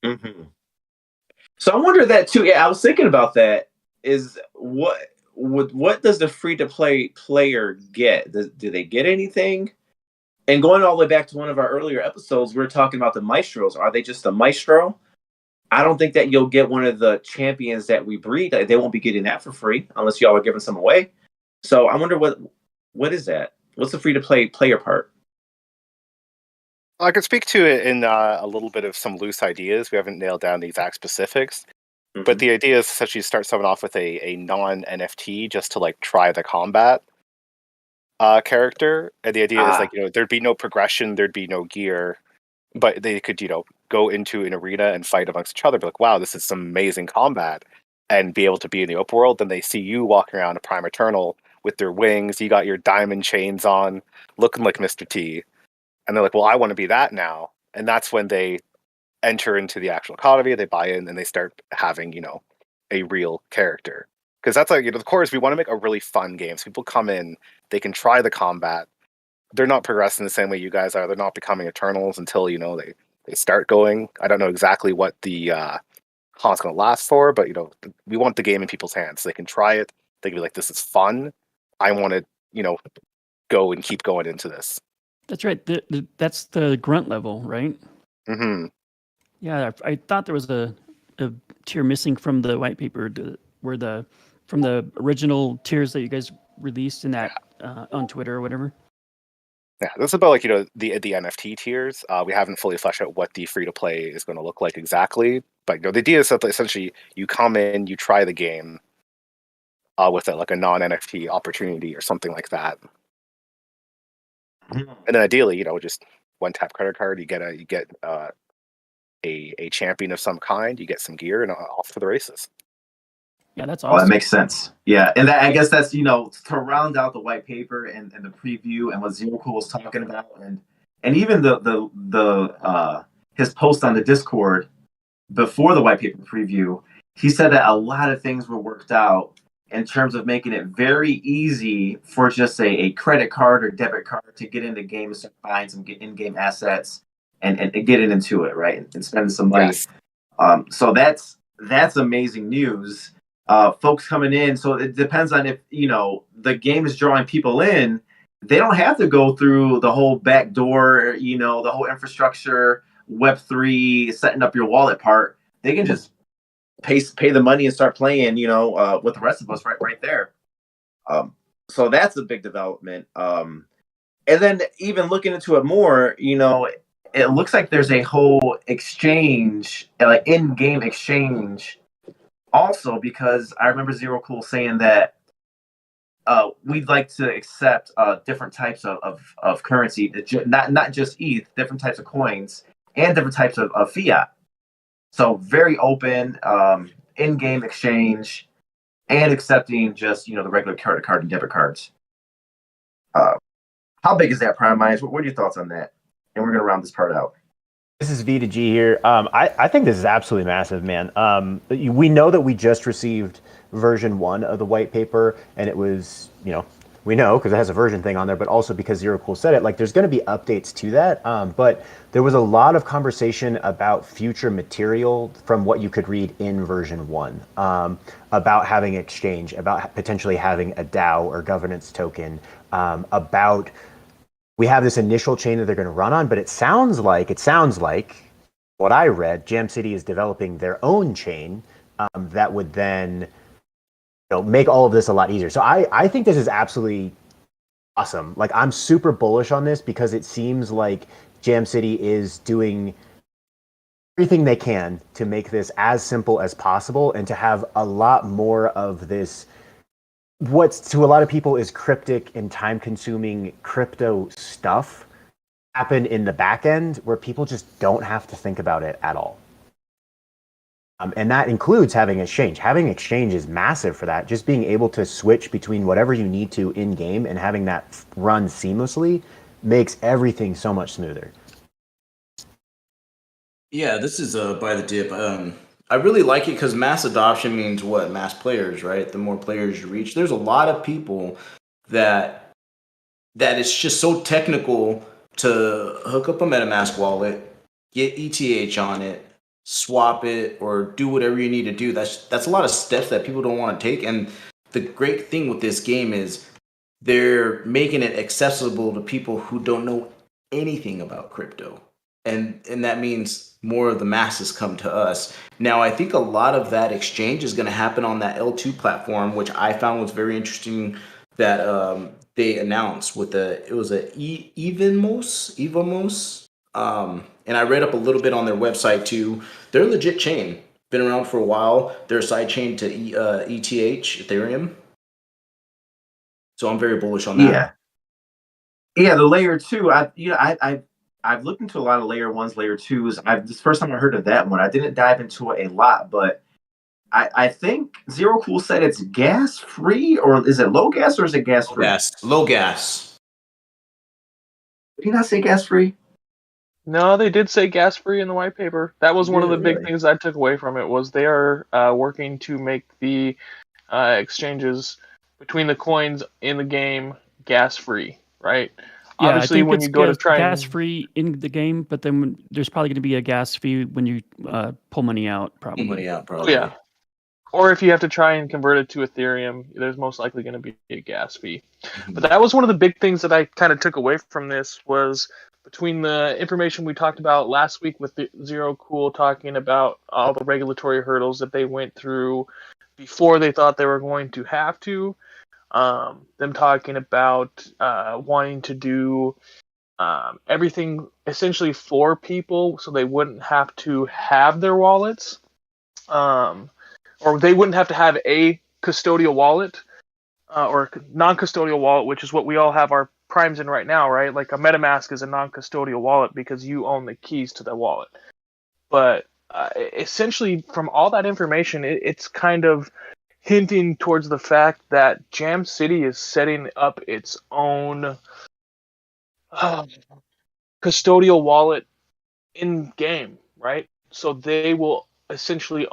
Mm-hmm. So I wonder that too. Yeah, I was thinking about that. Is what does the free to play player get? Do they get anything? And going all the way back to one of our earlier episodes, we were talking about the maestros. Are they just a maestro? I don't think that you'll get one of the champions that we breed. They won't be getting that for free unless y'all are giving some away. So I wonder what is that? What's the free to play player part? I could speak to it in a little bit of some loose ideas. We haven't nailed down the exact specifics. Mm-hmm. But the idea is essentially start someone off with a non-NFT just to like try the combat character. And the idea is like, there'd be no progression, there'd be no gear, but they could, go into an arena and fight amongst each other. Be like, wow, this is some amazing combat. And be able to be in the open world. Then they see you walking around a Prime Eternal with their wings. You got your diamond chains on, looking like Mr. T. And they're like, well, I want to be that now. And that's when they enter into the actual economy, they buy in, and they start having, a real character. Because that's like, the core is we want to make a really fun game. So people come in, they can try the combat, they're not progressing the same way you guys are. They're not becoming Eternals until they start going. I don't know exactly what the how it's going to last for, but we want the game in people's hands. So they can try it. They can be like, "This is fun. I want to go and keep going into this." That's right. That's the grunt level, right? Mm-hmm. Yeah, I thought there was a tier missing from the white paper, from the original tiers that you guys released in that on Twitter or whatever. Yeah, this is about the NFT tiers. We haven't fully fleshed out what the free to play is going to look like exactly, but the idea is that essentially you come in, you try the game with like a non NFT opportunity or something like that, and then ideally, just one tap credit card, you get a champion of some kind, you get some gear, and off to the races. Yeah, that's Oh, that awesome. makes sense. Yeah, and I guess that's to round out the white paper and the preview and what Zero Cool was talking about, and even the his post on the Discord before the white paper preview. He said that a lot of things were worked out in terms of making it very easy for just a credit card or debit card to get into the game and start buying some in-game assets and getting into it, right, and spending some money. Yes. So that's amazing news. Folks coming in, so it depends on if the game is drawing people in. They don't have to go through the whole back door, the whole infrastructure, Web3, setting up your wallet part. They can just pay the money and start playing, with the rest of us right there. So that's a big development. And then even looking into it more, it looks like there's a whole exchange, like in-game exchange. Also, because I remember Zero Cool saying that we'd like to accept different types of currency, not just ETH, different types of coins and different types of fiat. So very open in-game exchange and accepting just the regular credit card and debit cards. How big is that, Prime Minds? What are your thoughts on that? And we're gonna round this part out. This is V to G here. I think this is absolutely massive, man. We know that we just received version 1 of the white paper, and it was, we know because it has a version thing on there, but also because Zero Cool said it, like there's going to be updates to that. But there was a lot of conversation about future material from what you could read in version 1, about having exchange, about potentially having a DAO or governance token, about we have this initial chain that they're going to run on, but it sounds like what I read, Jam City is developing their own chain that would then make all of this a lot easier. So I think this is absolutely awesome. Like I'm super bullish on this because it seems like Jam City is doing everything they can to make this as simple as possible and to have a lot more of this what to a lot of people is cryptic and time-consuming crypto stuff happen in the back end where people just don't have to think about it at all. And that includes having exchange. Having exchange is massive for that. Just being able to switch between whatever you need to in-game and having that run seamlessly makes everything so much smoother. Yeah, this is by the dip. I really like it because mass adoption means what? Mass players, right? The more players you reach. There's a lot of people that it's just so technical to hook up a MetaMask wallet, get ETH on it, swap it, or do whatever you need to do. That's a lot of steps that people don't want to take. And the great thing with this game is they're making it accessible to people who don't know anything about crypto. And that means more of the masses come to us. Now, I think a lot of that exchange is going to happen on that L2 platform, which I found was very interesting that they announced with it was a Evamos. And I read up a little bit on their website too. They're a legit chain, been around for a while. They're a side chain to ETH, Ethereum. So I'm very bullish on that. Yeah. The layer 2. I've looked into a lot of layer 1s, layer 2s. This first time I heard of that one. I didn't dive into it a lot, but I think Zero Cool said it's gas free, or is it low gas, or is it gas free? Low gas. Did he not say gas free? No, they did say gas free in the white paper. That was one of the big things I took away from it. Was they are working to make the exchanges between the coins in the game gas free, right? Yeah, Obviously, I think when it's you go to try gas and free in the game, but then there's probably going to be a gas fee when you pull money out. Pull Probably. money out, oh probably. yeah, or if you have to try and convert it to Ethereum, there's most likely going to be a gas fee. But that was one of the big things that I kind of took away from this was between the information we talked about last week with the Zero Cool talking about all the regulatory hurdles that they went through before they thought they were going to have to. Them talking about wanting to do everything essentially for people so they wouldn't have to have their wallets. Or they wouldn't have to have a custodial wallet or non-custodial wallet, which is what we all have our primes in right now, right? Like a MetaMask is a non-custodial wallet because you own the keys to the wallet. But essentially, from all that information, it's kind of hinting towards the fact that Jam City is setting up its own custodial wallet in game, right? So they will essentially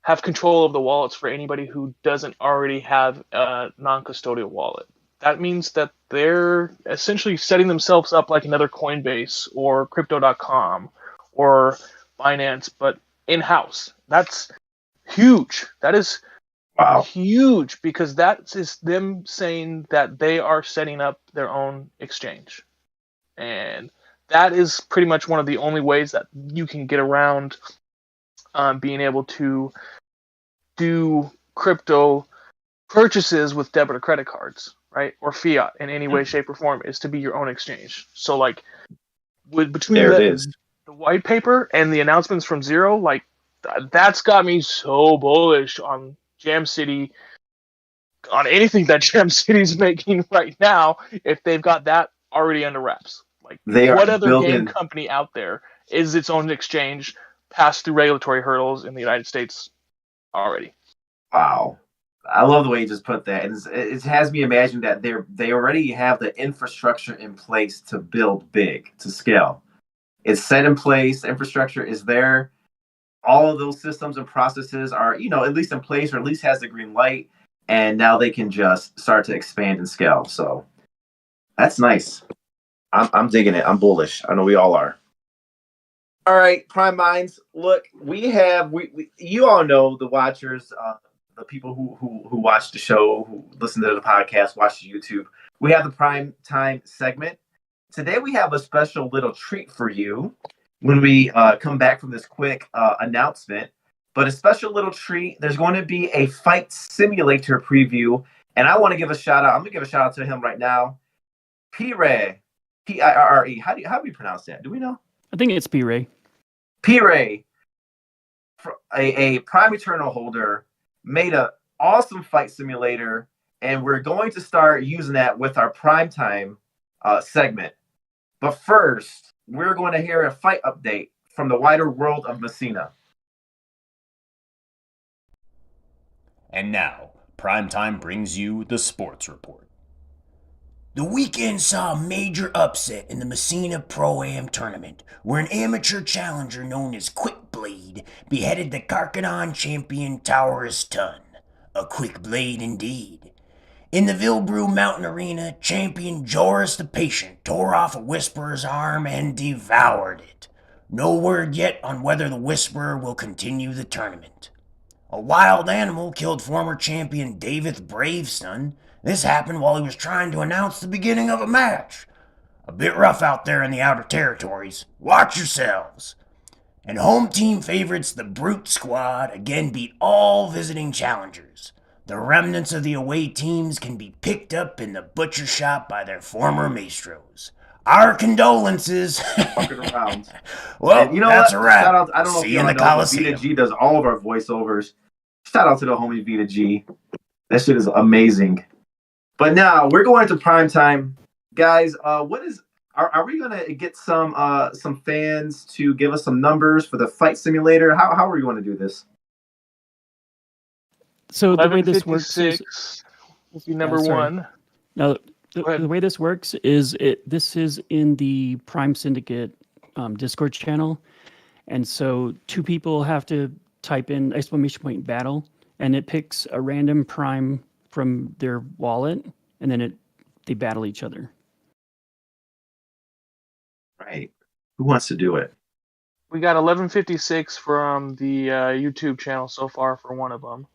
have control of the wallets for anybody who doesn't already have a non-custodial wallet. That means that they're essentially setting themselves up like another Coinbase or Crypto.com or Binance, but in-house. That's huge. That is huge because that is them saying that they are setting up their own exchange. And that is pretty much one of the only ways that you can get around being able to do crypto purchases with debit or credit cards, right? Or fiat in any way, shape, or form is to be your own exchange. So, like, between the white paper and the announcements from Zero, like, that's got me so bullish on Jam City, on anything that Jam City's making right now, if they've got that already under wraps. Like, what other game company out there is its own exchange, passed through regulatory hurdles in the United States already? Wow. I love the way you just put that. It has me imagine that they already have the infrastructure in place to build big, to scale. It's set in place, infrastructure is there. All of those systems and processes are, at least in place or at least has the green light. And now they can just start to expand and scale. So that's nice. I'm digging it. I'm bullish. I know we all are. All right, Prime Minds. Look, we you all know the watchers, the people who watch the show, who listen to the podcast, watch the YouTube. We have the Prime Time segment. Today we have a special little treat for you when we come back from this quick announcement. But a special little treat. There's going to be a fight simulator preview, and I want to give a shout out. I'm gonna give a shout out to him right now. P-Ray, P-I-R-R-E. How do we pronounce that? Do we know? I think it's P-Ray. P-Ray, a Prime Eternal holder, made an awesome fight simulator, and we're going to start using that with our Primetime segment. But first, we're going to hear a fight update from the wider world of Messina. And now, Primetime brings you the Sports Report. The weekend saw a major upset in the Messina Pro-Am tournament, where an amateur challenger known as Quick Blade beheaded the Karkadon champion Taurus Tun. A quick blade indeed. In the Vilbrew Mountain Arena, champion Joris the Patient tore off a Whisperer's arm and devoured it. No word yet on whether the Whisperer will continue the tournament. A wild animal killed former champion David Bravestone. This happened while he was trying to announce the beginning of a match. A bit rough out there in the outer territories. Watch yourselves. And home team favorites, the Brute Squad, again beat all visiting challengers. The remnants of the away teams can be picked up in the butcher shop by their former maestros. Our condolences. Fucking around. Well, and you know that's what? a wrap. Shout out, I don't know See if you in y'all the know, but Coliseum. Vita G does all of our voiceovers. Shout out to the homie Vita G. That shit is amazing. But now we're going to Primetime. Guys, are we gonna get some fans to give us some numbers for the fight simulator? How are we going to do this? So the way this works is will be number one. Now, the way this works is this is in the Prime Syndicate Discord channel, and so two people have to type in !battle, and it picks a random Prime from their wallet, and then they battle each other. Right. Who wants to do it? We got 1156 from the YouTube channel so far for one of them.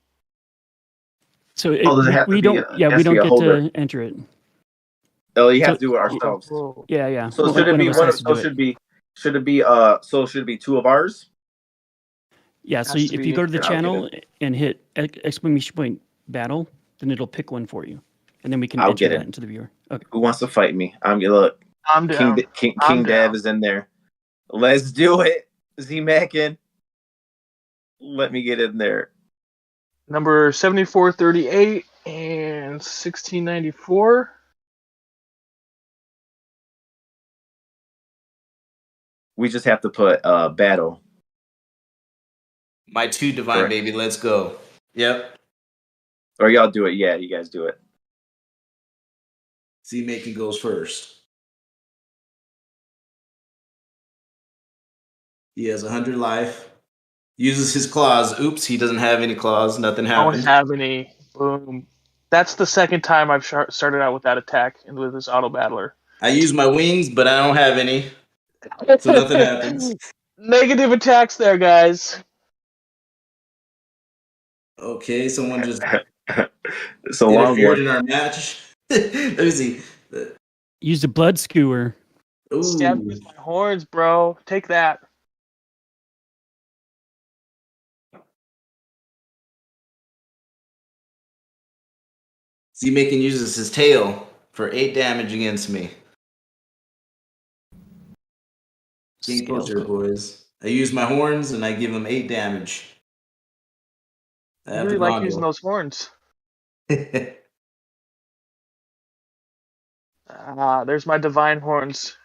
So Does it have we to be don't. Yeah, has we to be don't a get holder? to enter it. Oh, you have So to do it ourselves. Oh. yeah. So should it One be of us one has of? to So do it. should it be so should it be two of ours? Yeah. So Has to if you be. go to the Then I'll get channel and hit exclamation point battle, then it'll pick one for you, and then we can I'll enter get that it. into the viewer. Okay. Who wants to fight me? I'm gonna look. I'm down. King Dev is in there. Let's do it. Z Mackin. Let me get in there. Number 7438 and 1694. We just have to put battle. My 2 divine, Correct. baby. Let's go. Yep. Or y'all do it. Yeah, you guys do it. Z Macon goes first. He has 100 life. Uses his claws. Oops, he doesn't have any claws. Nothing I don't happened. have any. Boom. That's the second time I've started out with that attack and with this auto battler. I use my wings, but I don't have any. So nothing happens. Negative attacks there, guys. Okay, someone just It's a long interfered one. in our match. Let me see. Use the blood skewer. Stab me Ooh. with my horns, bro. Take that. Z Macon uses his tail for 8 damage against me. Getting Scale. closer, boys. I use my horns and I give him 8 damage. I I have really the like Gondo. using those horns. There's my divine horns.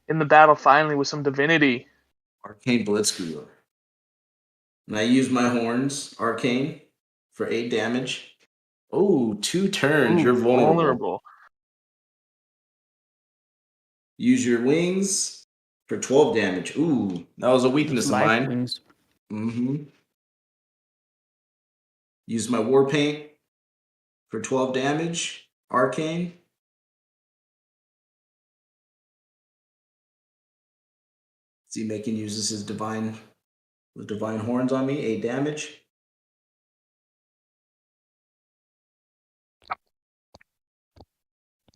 In the battle finally with some divinity. Arcane Blitzkrieg. And I use my horns, Arcane, for 8 damage. Oh, 2 turns. Ooh, You're vulnerable. Use your wings for 12 damage. Ooh, that was a weakness of Life mine. wings. Mm-hmm. Use my war paint for 12 damage. Arcane. Z Macon uses his divine horns on me, 8 damage.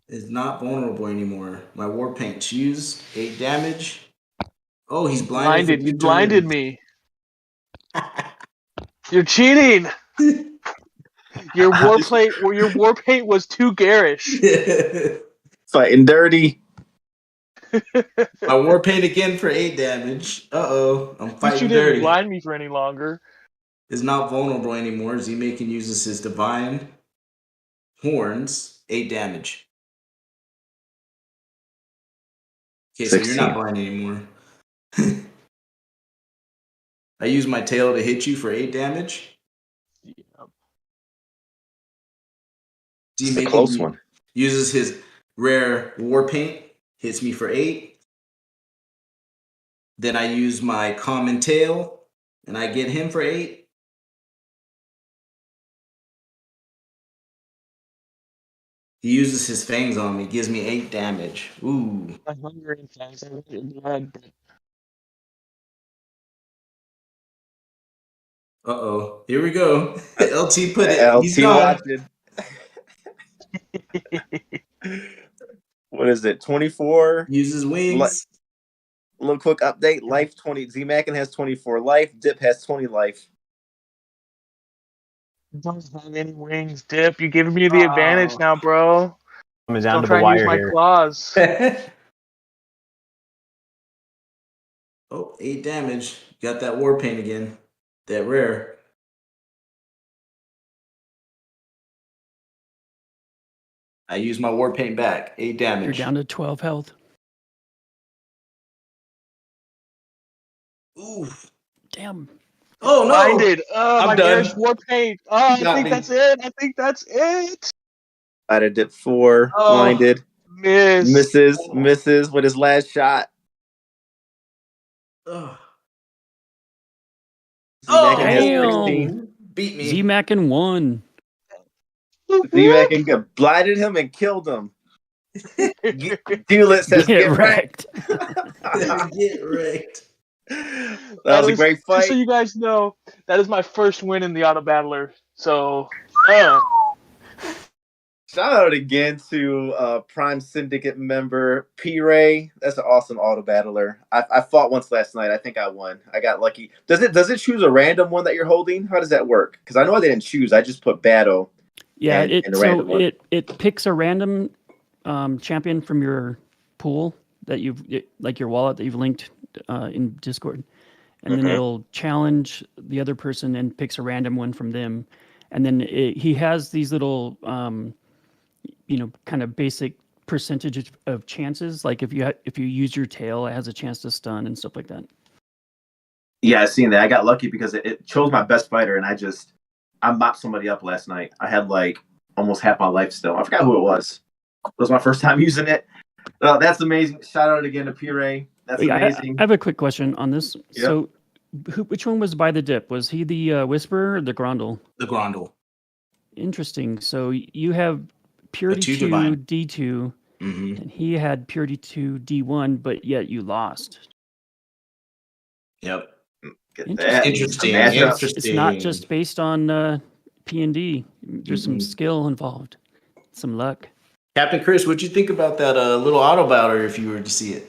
Is not vulnerable anymore. My war paint choose 8 damage. Oh, he's blinded for 2 You blinded turns. me. You're cheating. Your war paint was too garish. Fighting dirty. My war paint again for 8 damage. Uh-oh, I'm At least fighting you didn't dirty. blind me for any longer. Is not vulnerable anymore. Z Macon uses his divine horns, 8 damage. Okay, so you're 16. not blind anymore. I use my tail to hit you for 8 damage. Yeah. It's a close one. Uses his rare war paint, hits me for 8. Then I use my common tail, and I get him for 8. He uses his fangs on me, gives me 8 damage. Ooh. My hunger and fangs. I want your blood. Uh-oh. Here we go. LT put it. LT He's gone. watching. What is it? 24. Uses wings. Little quick update. Life 20. Z Mackin has 24 life. Dip has 20 life. Don't have any wings, Dip. You're giving me the advantage now, bro. Coming down Don't to try the and use wire my here. claws. Oh, 8 damage. Got that war paint again. That rare. I use my war paint back. 8 damage. You're down to 12 health. Ooh. Damn. Oh, no. Blinded. Oh, I'm my done. garish war paint. Oh, You got me. that's it. I think that's it. Out of Dip 4. Oh. Blinded. Misses with his last shot. Oh. Z-Mackin has Damn. 16. Beat me. Z Mackin won. Z-Mackin blinded him and killed him. Hewlett says, Get get wrecked. wrecked. Get wrecked. That was a great Just so fight. you guys know, that is my first win in the auto battler. So, Shout out again to Prime Syndicate member P Ray. That's an awesome auto battler. I fought once last night. I think I won. I got lucky. Does it choose a random one that you're holding? How does that work? Because I know I didn't choose. I just put battle. Yeah, and a random one. it picks a random champion from your pool that like your wallet that you've linked in Discord, and then it'll challenge the other person and picks a random one from them, and then he has these little kind of basic percentage of chances. Like if you use your tail, it has a chance to stun and stuff like that. Yeah, I seen that. I got lucky because it chose my best fighter, and I mopped somebody up last night. I had like almost half my life still. I forgot who it was. It was my first time using it. That's amazing. Shout out again to P Ray. That's amazing. I have a quick question on this. Yep. So, which one was by the dip? Was he the Whisperer or the Grondel? The Grondel. Interesting. So you have Purity 2 divine. D2, and he had Purity 2 D1, but yet you lost. Yep. Interesting. It's not just based on P&D. There's some skill involved, some luck. Captain Chris, what'd you think about that little auto battler if you were to see it?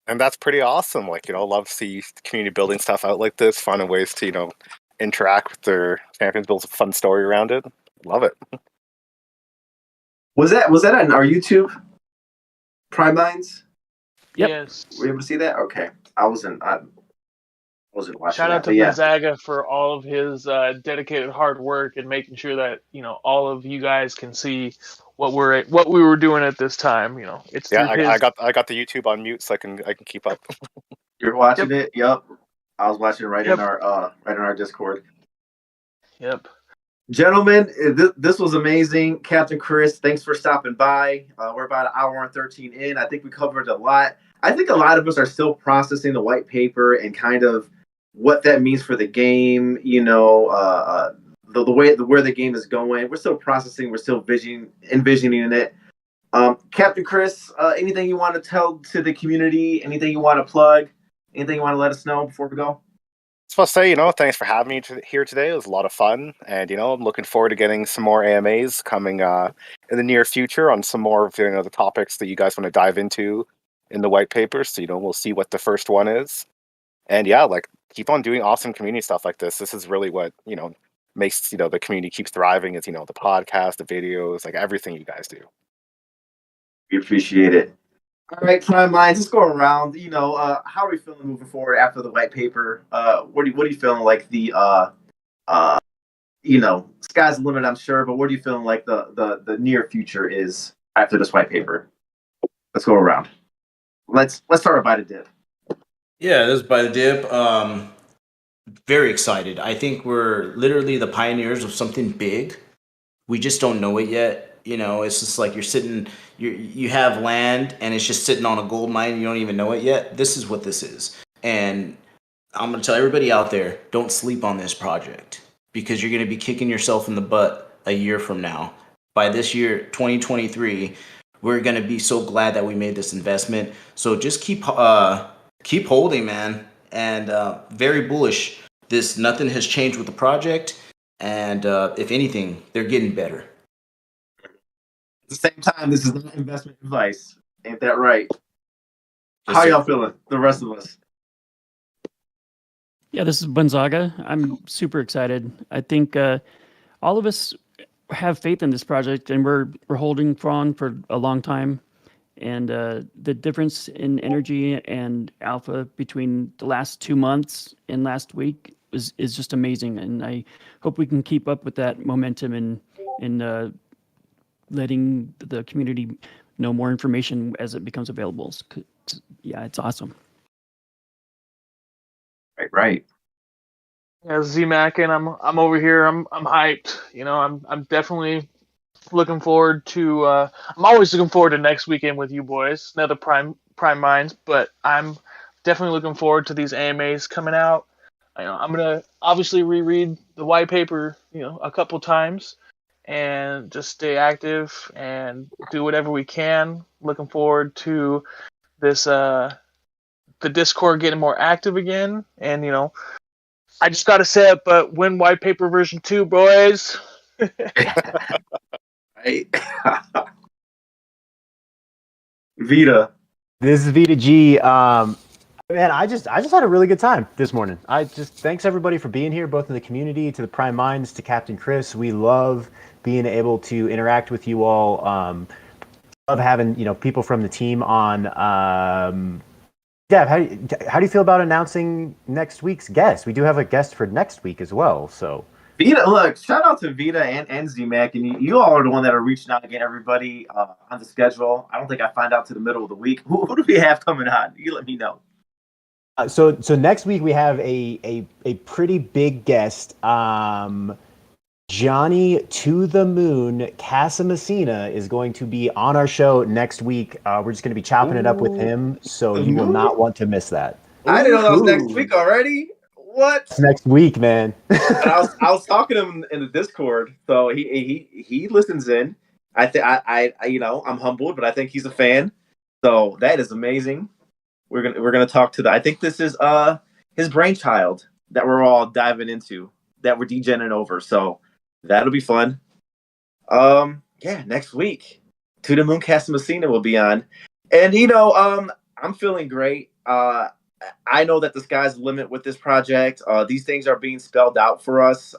And that's pretty awesome. Like, love to see community building stuff out like this, finding ways to, interact with their champions, build a fun story around it. Love it. Was that on our YouTube? Prime Minds? Yep. Yes. Were you able to see that? Okay. I wasn't watching. Shout out that, to but Gonzaga for all of his dedicated hard work and making sure that all of you guys can see what we were doing at this time. It's I got the YouTube on mute so I can keep up. You're watching it? Yep. I was watching it right in our Discord. Yep. Gentlemen, this was amazing. Captain Chris, thanks for stopping by. We're about an hour and 13 in. I think we covered a lot. I think a lot of us are still processing the white paper and kind of what that means for the game. The way where the game is going. We're still processing. We're still envisioning it. Captain Chris, anything you want to tell to the community? Anything you want to plug? Anything you want to let us know before we go? So I'll say, thanks for having me here today. It was a lot of fun, and I'm looking forward to getting some more AMAs coming in the near future on some more of the topics that you guys want to dive into in the white paper. So we'll see what the first one is, and keep on doing awesome community stuff like this. This is really what makes the community keeps thriving. Is the podcast, the videos, like everything you guys do. We appreciate it. All right, Prime Minds, let's go around. How are we feeling moving forward after the white paper? What are you feeling like the sky's the limit, I'm sure, but what are you feeling like the near future is after this white paper? Let's go around. Let's start by the dip. Yeah, this is by the dip. Very excited. I think we're literally the pioneers of something big. We just don't know it yet. It's just like you have land and it's just sitting on a gold mine and you don't even know it yet. This is what this is. And I'm going to tell everybody out there, don't sleep on this project because you're going to be kicking yourself in the butt a year from now. By this year, 2023, we're going to be so glad that we made this investment. So just keep holding, man. And very bullish. Nothing has changed with the project. And if anything, they're getting better. At the same time, this is not investment advice. Ain't that right? How y'all feeling? The rest of us. Yeah, this is Gonzaga. I'm super excited. I think all of us have faith in this project, and we're holding on for a long time. And the difference in energy and alpha between the last 2 months and last week is just amazing. And I hope we can keep up with that momentum and letting the community know more information as it becomes available. Yeah, it's awesome. Right. Yeah, Z-Mac, and I'm over here. I'm hyped. I'm definitely looking forward to. I'm always looking forward to next weekend with you boys, another Prime Minds. But I'm definitely looking forward to these AMAs coming out. I'm gonna obviously reread the white paper, a couple times, and just stay active and do whatever we can. Looking forward to this the Discord getting more active again, and I just gotta say it, but win white paper version 2, boys. Right. Vita. This is Vita G. Man, I just had a really good time this morning. Thanks everybody for being here, both in the community, to the Prime Minds, to Captain Chris. We love being able to interact with you all. Love having people from the team on. Dev, how do you feel about announcing next week's guest? We do have a guest for next week as well. So Vita, look, shout out to Vita and Z-Mac, and you all are the one that are reaching out to get everybody on the schedule. I don't think I find out to the middle of the week. Who do we have coming on? You let me know. So next week we have a pretty big guest. Johnny to the Moon Casamessina is going to be on our show next week. We're just going to be chopping it up with him, so you will not want to miss that. I didn't know that was next week already. What? It's next week, man. I was talking to him in the Discord, so he listens in. I'm humbled, but I think he's a fan. So that is amazing. We're gonna talk to I think this is his brainchild that we're all diving into, that we're degenerating over. So that'll be fun. Next week, To the Moon Casamessina will be on, and I'm feeling great. I know that the sky's the limit with this project. These things are being spelled out for us.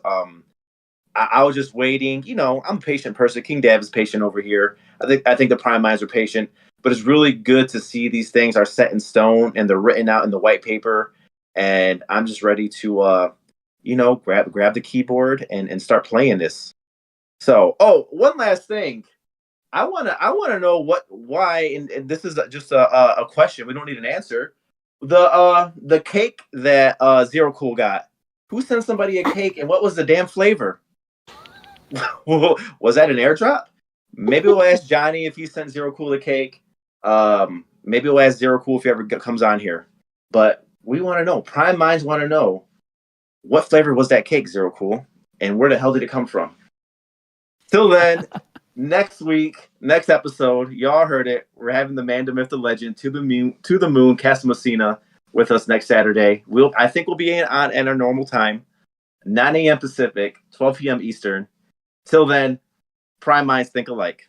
I was just waiting. I'm a patient person. King Dab is patient over here. I think the Prime Minds are patient. But it's really good to see these things are set in stone and they're written out in the white paper. And I'm just ready to, grab the keyboard and start playing this. So, one last thing. I wanna know why, and this is just a question. We don't need an answer. The cake that Zero Cool got. Who sent somebody a cake, and what was the damn flavor? Was that an airdrop? Maybe we'll ask Johnny if he sent Zero Cool a cake. Maybe we'll ask Zero Cool if he ever comes on here. But we want to know. Prime Minds want to know, what flavor was that cake, Zero Cool, and where the hell did it come from? Till then, next week, next episode, y'all heard it. We're having the man, the myth, the legend, to the moon, Casamessina, with us next Saturday. I think we'll be on at our normal time, 9 a.m. Pacific, 12 p.m. Eastern. Till then, Prime Minds think alike.